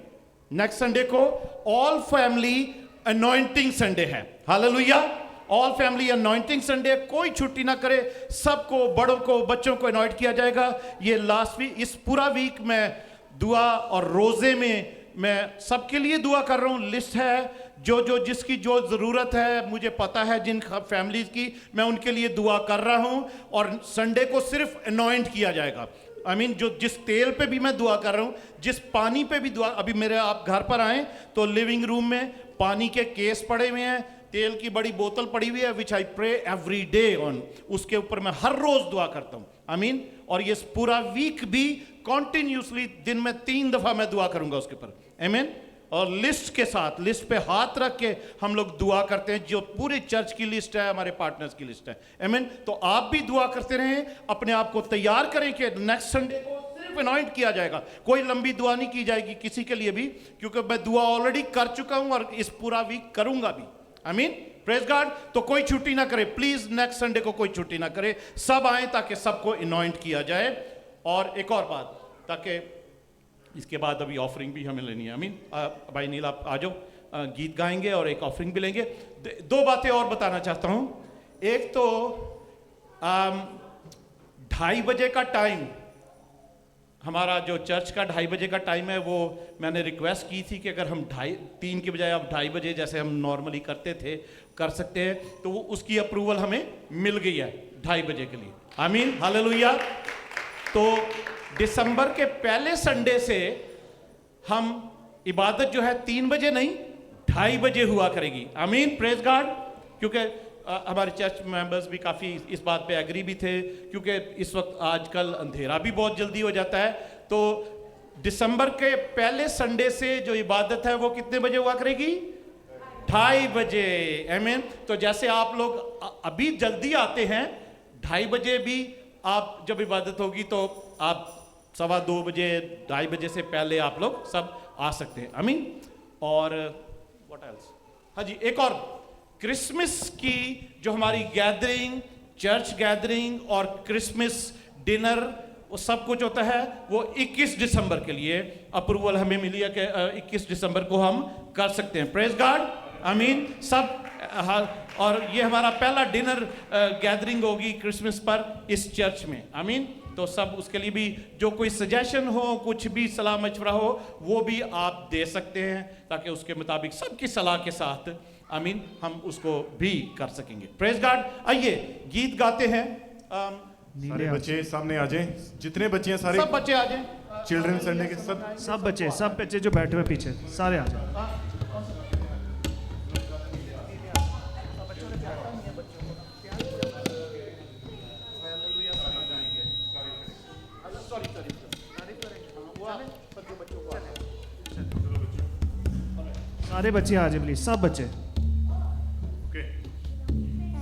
नेक्स्ट संडे को ऑल फैमिली अनॉइंटिंग संडे है। Hallelujah. All family anointing Sunday, कोई छुट्टी ना करे, सबको, बड़ों को, बच्चों को अनॉइंट किया जाएगा। ये लास्ट वीक, इस पूरा वीक मैं दुआ और रोजे में मैं सबके लिए दुआ कर रहा हूँ। लिस्ट है जिसकी जो ज़रूरत है, मुझे पता है जिन फैमिलीज की, मैं उनके लिए दुआ कर रहा हूँ। और संडे को सिर्फ अनॉइंट किया जाएगा। आई मीन, जिस तेल पे भी मैं दुआ कर रहा हूँ, जिस पानी पे भी दुआ, अभी मेरे आप घर पर आए तो लिविंग रूम में पानी के केस पड़े हुए हैं, तेल की बड़ी बोतल पड़ी हुई है, which I pray every day on, उसके ऊपर मैं हर रोज दुआ करता हूं, आमीन। और ये पूरा वीक भी कॉन्टिन्यूसली दिन में 3 दफा मैं दुआ करूंगा उसके ऊपर, आमीन। और लिस्ट के साथ, लिस्ट पे हाथ रख के हम लोग दुआ करते हैं, जो पूरे चर्च की लिस्ट है, हमारे पार्टनर्स की लिस्ट है, आमीन। तो आप भी दुआ करते रहें, अपने आप को तैयार करें कि नेक्स्ट संडे को सिर्फ अनॉइंट किया जाएगा, कोई लंबी दुआ नहीं की जाएगी किसी के लिए भी, क्योंकि मैं दुआ ऑलरेडी कर चुका हूं और इस पूरा वीक करूंगा भी, आमीन, प्रेज गॉड। तो कोई छुट्टी ना करे प्लीज, नेक्स्ट संडे को कोई छुट्टी ना करे, सब आए ताकि सबको अनॉइंट किया जाए। और एक और बात, ताकि इसके बाद अभी ऑफरिंग भी हमें लेनी है, आमीन। भाई नील आप आ जाओ, गीत गाएंगे और एक ऑफरिंग भी लेंगे। 2 बातें और बताना चाहता हूं। एक तो 2:30 बजे का टाइम, हमारा जो चर्च का 2:30 बजे का टाइम है, वो मैंने रिक्वेस्ट की थी कि अगर हम 3 की बजाय अब 2:30 बजे जैसे हम नॉर्मली करते थे कर सकते हैं, तो वो उसकी अप्रूवल हमें मिल गई है 2:30 बजे के लिए, आमीन, हालेलुया। तो दिसंबर के पहले संडे से हम इबादत जो है 3 बजे नहीं 2:30 बजे हुआ करेगी, आमीन, प्रेज गॉड। क्योंकि हमारे चर्च मेंबर्स भी काफ़ी इस बात पे एग्री भी थे, क्योंकि इस वक्त आजकल अंधेरा भी बहुत जल्दी हो जाता है। तो दिसंबर के पहले संडे से जो इबादत है वो कितने बजे हुआ करेगी? 2:30 बजे, आमीन। तो जैसे आप लोग अभी जल्दी आते हैं, 2:30 बजे भी आप जब इबादत होगी तो आप 2:15 बजे 2:30 बजे से पहले आप लोग सब आ सकते हैं, आमीन। और व्हाट एल्स, हाँ जी, एक और क्रिसमस की जो हमारी गैदरिंग, चर्च गैदरिंग और क्रिसमस डिनर, वो सब कुछ होता है, वो 21 दिसंबर के लिए अप्रूवल हमें मिली है कि 21 दिसंबर को हम कर सकते हैं, प्रेज गॉड, आमीन। सब और ये हमारा पहला डिनर गैदरिंग होगी क्रिसमस पर इस चर्च में, आमीन। तो सब उसके लिए भी जो कोई सजेशन हो, कुछ भी सलाह मशवरा हो, वो भी आप दे सकते हैं, ताकि उसके मुताबिक सबकी सलाह के साथ, आमीन, हम उसको भी कर सकेंगे, प्रेज गॉड। आइए गीत गाते हैं।
सारे बच्चे सामने आ जाएं, जितने बच्चे हैं सारे,
सब बच्चे आ जाएं,
चिल्ड्रन संडे के सब
बच्चे जो बैठे हुए पीछे सारे आ जाएं। सारे बच्चे आ जाए प्लीज, सब बच्चे।
ओके,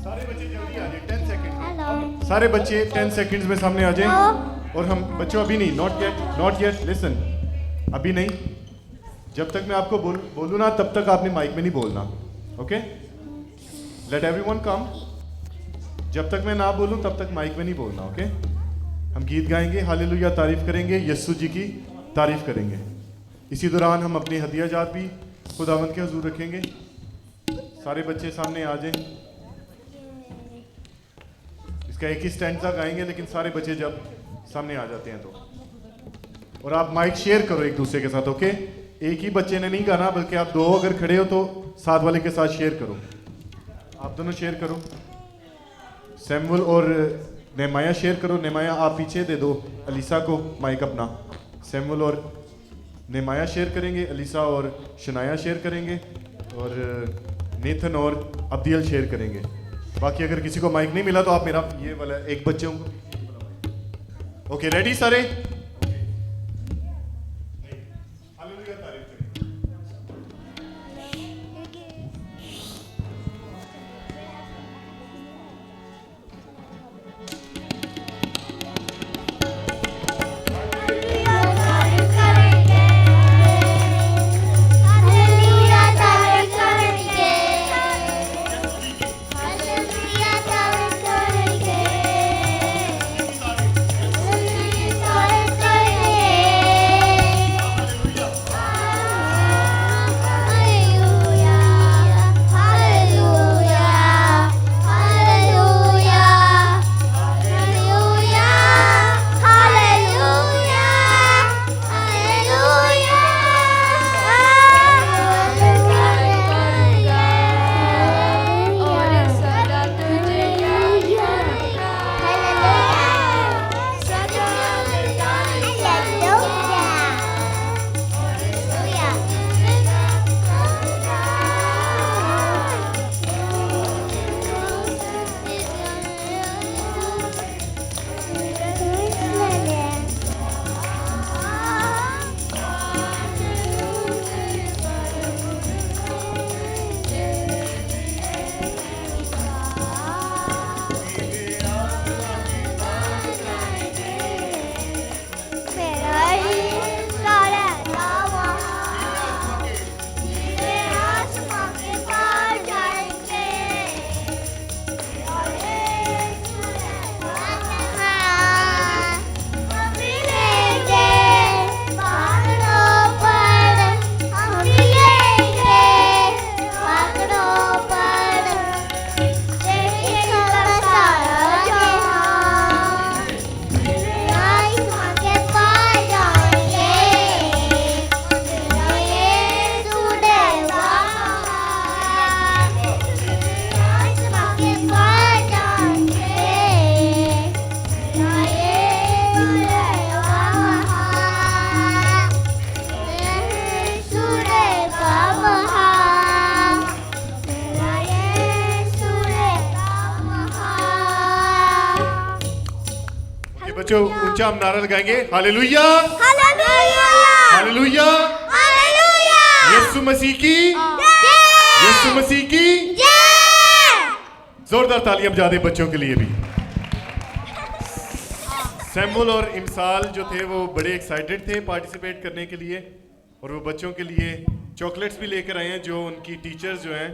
सारे बच्चे जल्दी आ जाए, 10 सेकंड। सारे बच्चे 10 सेकंड्स में सामने आ जाएं। और हम बच्चों अभी नहीं, नॉट येट, लिसन, अभी नहीं, जब तक मैं आपको बोलूँ ना तब तक आपने माइक में नहीं बोलना, ओके? लेट एवरीवन कम। जब तक मैं ना बोलूँ तब तक माइक में नहीं बोलना, ओके? हम गीत गाएंगे, हालेलुया तारीफ करेंगे, यीशु जी की तारीफ करेंगे। इसी दौरान हम अपनी हदियाजात भी खुदावंद के हुजूर रखेंगे। सारे बच्चे सामने आ जाएं। इसका एक ही स्टैंडा गाएंगे, लेकिन सारे बच्चे जब सामने आ जाते हैं तो। और आप माइक शेयर करो एक दूसरे के साथ, ओके? एक ही बच्चे ने नहीं गाना, बल्कि आप 2 अगर खड़े हो तो साथ वाले के साथ शेयर करो। आप दोनों शेयर करो, सैमुअल और नेमाया शेयर करो। नेमाया आप पीछे दे दो अलीसा को माइक अपना। सैमुअल और नेमाया शेयर करेंगे, अलीसा और शनाया शेयर करेंगे, और नेथन और अब्दियल शेयर करेंगे। बाकी अगर किसी को माइक नहीं मिला तो आप मेरा ये वाला एक बच्चे को, ओके? रेडी सारे?
Hallelujah,
बच्चों ऊंचा हम नारा लगाएंगे, हालेलुया हालेलुया, यीशु मसीह की, यीशु मसीह की। जोरदार तालियां बजा दें बच्चों के लिए भी। सैमुअल और इमसाल जो थे वो बड़े एक्साइटेड थे पार्टिसिपेट करने के लिए, और वो बच्चों के लिए चॉकलेट्स भी लेकर आए हैं जो उनकी टीचर्स जो हैं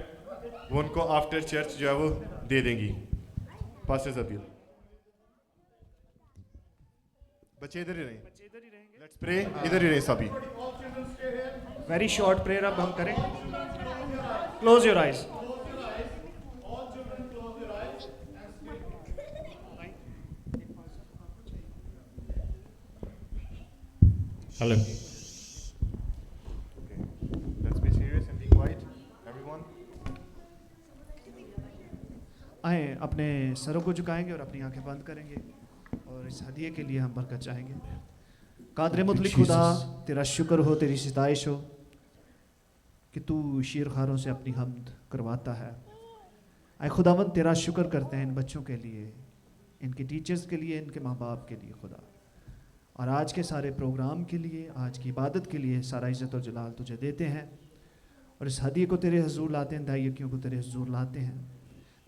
वो उनको आफ्टर चर्च जो है वो दे देंगी। पास्टर जबील, बच्चे इधर ही रहें, लेट्स प्रे, इधर ही रहें सभी।
वेरी शॉर्ट प्रेयर अब हम करें। Close your eyes.
Hello,
Let's be serious and be quiet, everyone.
आए अपने सरों को झुकाएंगे और अपनी आंखें बंद करेंगे और इस हदिये के लिए हम बरकत चाहेंगे। कादर मुतलक खुदा, तेरा शुक्र हो, तेरी सिताइश हो कि तू शीरखारों से अपनी हम्द करवाता है। आए खुदावंद, तेरा शुक्र करते हैं इन बच्चों के लिए, इनके टीचर्स के लिए, इनके माँ बाप के लिए खुदा, और आज के सारे प्रोग्राम के लिए, आज की इबादत के लिए सारा इज़्ज़त और जलाल तुझे देते हैं। और इस हदिये को तेरे हुजूर लाते हैं, दाइयों को तेरे हुजूर लाते हैं।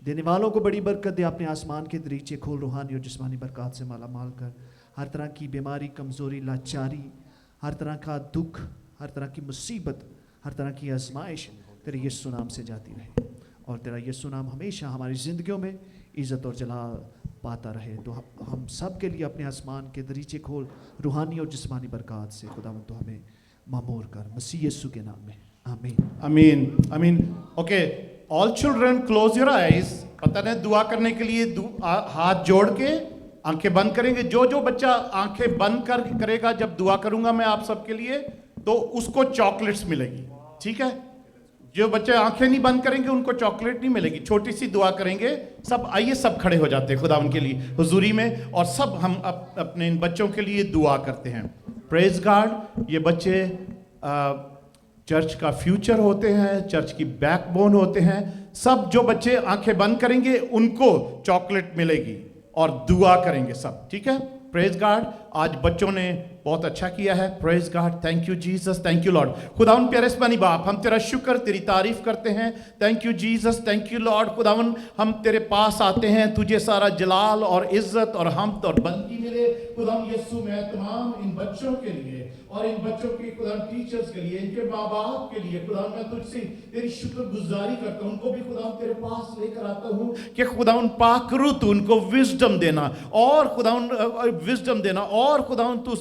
देने वालों को बड़ी बरकत दे, अपने आसमान के दरीचे खोल, रूहानी और जिस्मानी बरकत से माला माल कर। हर तरह की बीमारी, कमज़ोरी, लाचारी, हर तरह का दुख, हर तरह की मुसीबत, हर तरह की आजमाइश तेरे यीशु नाम से जाती रहे, और तेरा यीशु नाम हमेशा हमारी ज़िंदगियों में इज़्ज़त और जलाल पाता रहे। तो हम सब के लिए अपने आसमान के दरीचे खोल, रूहानी और जिस्मानी बरकत से खुदावंद तो हमें मामूर कर, मसीह यीशु के नाम में, आमीन
आमीन आमीन। Okay, all children close your eyes. पता नहीं दुआ करने के लिए हाथ जोड़ के आंखें बंद करेंगे। जो जो बच्चा आंखें बंद करेगा जब दुआ करूंगा मैं आप सबके लिए, तो उसको चॉकलेट्स मिलेगी, ठीक है। जो बच्चे आंखें नहीं बंद करेंगे उनको चॉकलेट नहीं मिलेगी। छोटी सी दुआ करेंगे सब। आइए सब खड़े हो जाते हैं खुदा उनके लिए हुजूरी में, और सब हम अपने इन बच्चों के लिए दुआ करते हैं। Praise God. ये बच्चे चर्च का फ्यूचर होते हैं, चर्च की बैकबोन होते हैं। सब जो बच्चे आंखें बंद करेंगे उनको चॉकलेट मिलेगी, और दुआ करेंगे सब, ठीक है। Praise God. आज बच्चों ने बहुत अच्छा किया है। Praise God, thank you Jesus, thank you Lord. खुदावन प्यारे इस्मानी बाप, हम तेरा शुक्र, तेरी तारीफ करते हैं। Thank you Jesus, thank you Lord. खुदावन हम तेरे पास आते हैं, तुझे सारा जलाल और इज्जत और हमद और बंदगी मिले। खुदावन यीशु, मैं तमाम इन बच्चों के लिए और इन बच्चों के खुदावन टीचर्स के लिए, इनके माँ बाप के लिए खुदावन मैं तुझसे तेरी शुक्रगुजारी करता हूँ। उनको भी खुदावन तेरे पास लेकर आता हूँ कि खुदावन पाक रूह तू उनको विजडम देना, और खुदावन विजडम देना, और खुदावन तू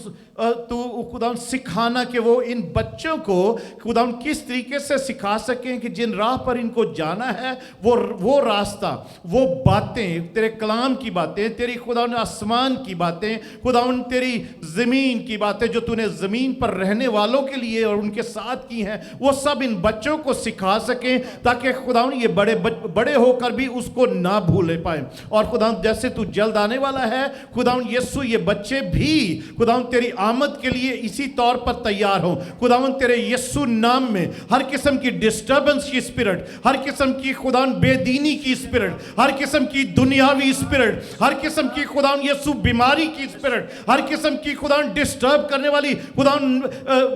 खुदावन सिखाना कि वो इन बच्चों को खुदावन किस तरीके से सिखा सकें कि जिन राह पर इनको जाना है वो रास्ता, वो बातें, तेरे कलाम की बातें, तेरी खुदावन आसमान की बातें, खुदावन तेरी ज़मीन की बातें जो तूने ज़मीन पर रहने वालों के लिए और उनके साथ की हैं, वो सब इन बच्चों को सिखा सकें, ताकि खुदावन ये बड़े होकर भी उसको ना भूले पाए। और खुदावन जैसे तू जल्द आने वाला है खुदावन यीशु, ये बच्चे भी खुदावन तेरी आमद के लिए इसी तौर पर तैयार हो। खुदावन तेरे यीशु नाम में हर किस्म की डिस्टर्बेंस की स्पिरिट, हर किस्म की खुदावन बेदीनी की स्पिरिट, हर किस्म की दुनियावी स्पिरिट, हर किस्म की खुदावन यीशु बीमारी की स्पिरिट, हर किस्म की खुदावन डिस्टर्ब करने वाली खुदावन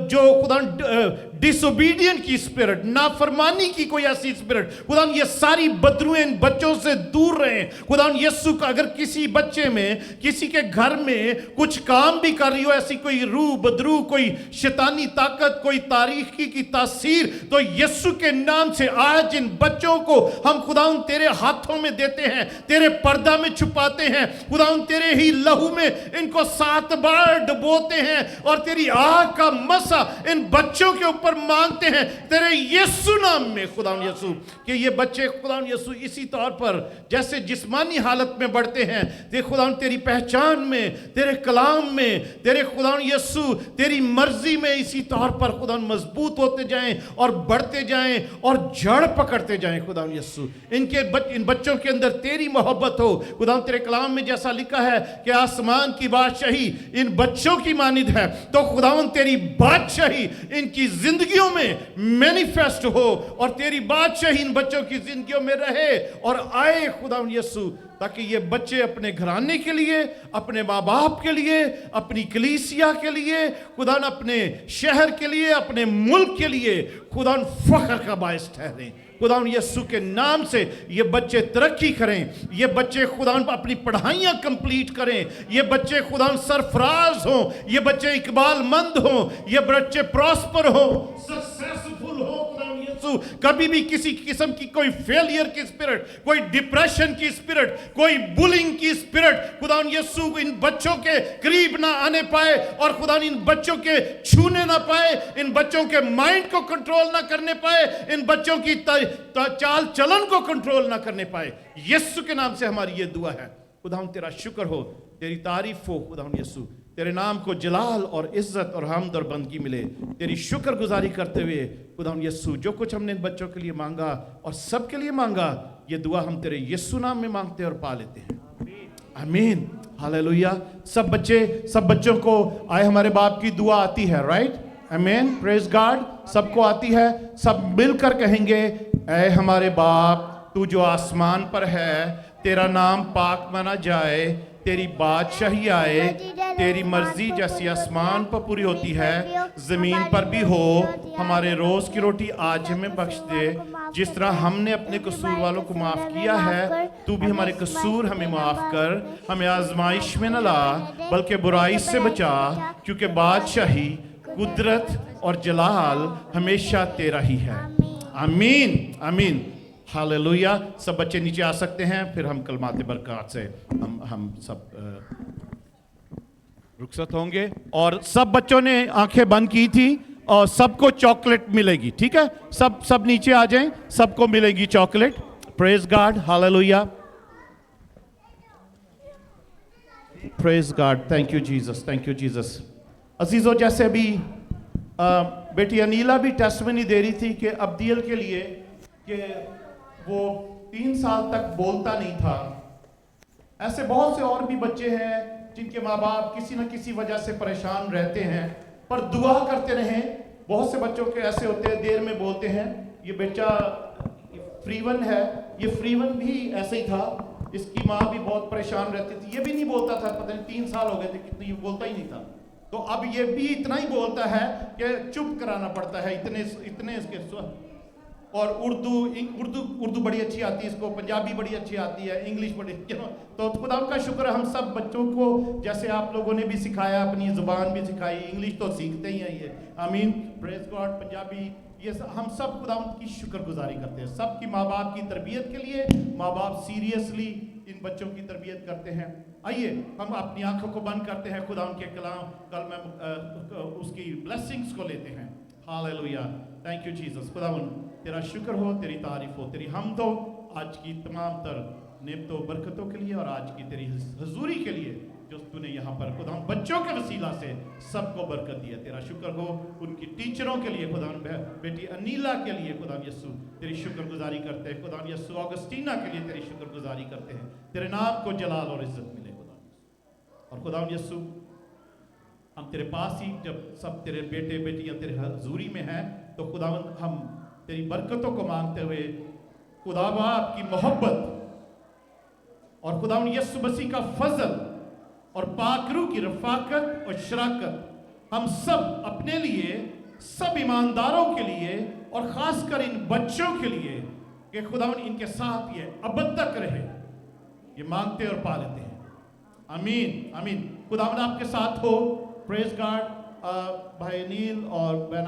जो खुदावन डिसोबीडियंट की स्पिरिट, नाफरमानी की कोई ऐसी स्पिरिट, खुदावन ये सारी बदरुएं इन बच्चों से दूर रहें। खुदावन यीशु का अगर किसी बच्चे में, किसी के घर में कुछ काम भी कर रही हो ऐसी कोई रूह बदरू, कोई शैतानी ताकत, कोई तारीकी की तासीर, तो यीशु के नाम से आज इन बच्चों को हम खुदावन तेरे हाथों में देते हैं, तेरे पर्दा में छुपाते हैं। खुदावन तेरे ही लहू में इनको 7 बार डुबोते हैं, और तेरी आग का मसा इन बच्चों के ऊपर मांगते हैं तेरे यीशु नाम में। खुदावन यीशु कि ये बच्चे खुदावन यीशु इसी तौर पर जैसे जिस्मानी हालत में बढ़ते हैं, ते खुदावन तेरी पहचान में, तेरे कलाम में, तेरे खुदावन यीशु तेरी मर्जी में इसी तौर पर खुदावन मजबूत होते जाएं और बढ़ते जाएं और जड़ पकड़ते जाएं। खुदावन यीशु इन बच्चों के अंदर तेरी मोहब्बत हो। खुदावन तेरे कलाम में जैसा लिखा है कि आसमान की बादशाही इन बच्चों की मानिद है, तो खुदावन तेरी बादशाही इनकी जिंदगियों में मैनिफेस्ट हो, और तेरी बादशाही इन बच्चों की जिंदगियों में रहे और आए खुदावन यीशु, ताकि ये बच्चे अपने घराने के लिए, अपने माँ बाप के लिए, अपनी कलीसिया के लिए, खुदा अपने शहर के लिए, अपने मुल्क के लिए खुदा फख्र का बायस ठहरें। खुदा यीशु के नाम से ये बच्चे तरक्की करें, ये बच्चे खुदा अपनी पढ़ाइयाँ कंप्लीट करें, ये बच्चे खुदा सरफराज हों, ये बच्चे इकबालमंद हों, ये बच्चे प्रॉस्पर हों, सक्सेसफुल हों। खुदा यीशु कभी भी किसी किस्म की कोई फेलियर की स्पिरिट, कोई डिप्रेशन की स्पिरिट, कोई बुलिंग की स्पिरिट खुदा यीशु इन बच्चों के करीब ना आने पाए, और खुदा इन बच्चों के छूने ना पाए, इन बच्चों के माइंड को कंट्रोल ना करने पाए, इन बच्चों की चाल चलन को कंट्रोल ना करने पाए। यीशु के नाम से हमारी ये दुआ है। खुदा तेरा शुक्र हो, तेरी तारीफ हो खुदा यीशु, तेरे नाम को जलाल और इज्जत और हमद और बंदगी मिले। तेरी शुक्रगुजारी करते हुए खुदा यीशु जो कुछ हमने इन बच्चों के लिए मांगा और सबके लिए मांगा, ये दुआ हम तेरे यीशु नाम में मांगते और पा लेते हैं। आमीन, हालेलुया। सब बच्चों को आए हमारे बाप की दुआ आती है, राइट? आमीन, प्रेज गॉड। सबको आती है, सब मिलकर कहेंगे, ऐ हमारे बाप तू जो आसमान पर है, तेरा नाम पाक माना जाए, तेरी बादशाही आए, तेरी मर्जी जैसी आसमान पर पूरी होती है जमीन पर भी हो। हमारे रोज की रोटी आज हमें बख्श दे, जिस तरह हमने अपने कसूर वालों को माफ किया है, तू भी हमारे कसूर हमें माफ कर। हमें आजमाइश में न ला, बल्कि बुराई से बचा, क्योंकि बादशाही, कुदरत और जलाल हमेशा तेरा ही है। आमीन, आमीन, हालेलुया। सब बच्चे नीचे आ सकते हैं, फिर हम कलमाते बरकत से हम सब रुखसत होंगे। और सब बच्चों ने आंखें बंद की थी और सबको चॉकलेट मिलेगी, ठीक है? सब नीचे आ जाएं, सबको मिलेगी chocolate. Praise God, hallelujah, praise God. Thank you Jesus, thank you Jesus. अजीजों, जैसे भी बेटी अनीला भी टेस्टमनी दे रही थी कि अब्दियल के लिए कि वो 3 साल तक बोलता नहीं था, ऐसे बहुत से और भी बच्चे हैं जिनके माँ बाप किसी न किसी वजह से परेशान रहते हैं, पर दुआ करते रहें। बहुत से बच्चों के ऐसे होते हैं देर में बोलते हैं। ये बच्चा फ्रीवन है, ये फ्रीवन भी ऐसे ही था, इसकी माँ भी बहुत परेशान रहती थी, ये भी नहीं बोलता था। पता नहीं 3 साल हो गए थे कितने, ये बोलता ही नहीं था। तो अब ये भी इतना ही बोलता है कि चुप कराना पड़ता है, इतने इसके। और उर्दू बड़ी अच्छी आती है इसको, पंजाबी बड़ी अच्छी आती है, इंग्लिश बड़ी, तो खुदा का शुक्र हम सब बच्चों को जैसे आप लोगों ने भी सिखाया, अपनी जुबान भी सिखाई, इंग्लिश तो सीखते ही हैं ये। आमीन, प्रेज गॉड। पंजाबी, ये हम सब खुदा की शुक्रगुजारी करते हैं। सबकी माँ बाप की तरबियत के लिए माँ बाप सीरियसली इन बच्चों की तरबियत करते हैं। आइए हम अपनी आंखों को बंद करते हैं, खुदा उनके कलाम कल में उसकी ब्लेसिंग्स को लेते हैं। Hallelujah, thank you Jesus. खुदा तेरा शुक्र हो, तेरी तारीफ हो, तेरी हमद हो आज की तमाम तर नेमतों बरकतों के लिए और आज की तेरी हजूरी के लिए जो तूने यहाँ पर खुदा बच्चों के वसीला से सबको बरकत दी है। तेरा शुक्र हो उनकी टीचरों के लिए, खुदा बेटी अनीला के लिए खुदा यीशु तेरी शुक्रगुजारी करते हैं। खुदा यीशु ऑगस्टीना के लिए तेरी शुक्रगुजारी करते हैं। तेरे नाम को जलाल और इज्जत मिले खुदा। और खुदा यीशु हम तेरे पास ही जब सब तेरे बेटे बेटियां तेरे हजूरी में हैं, तो खुदा हम तेरी बरकतों को मांगते हुए खुदा आपकी मोहब्बत और खुदा यीशु मसीह का फजल और पाकरू की रफाकत और शराकत हम सब अपने लिए, सब ईमानदारों के लिए और खासकर इन बच्चों के लिए कि खुदा इनके साथ ये अब तक रहे, ये मांगते और पा लेते हैं। आमीन, आमीन। खुदा आपके साथ हो। Praise God. भाई नील और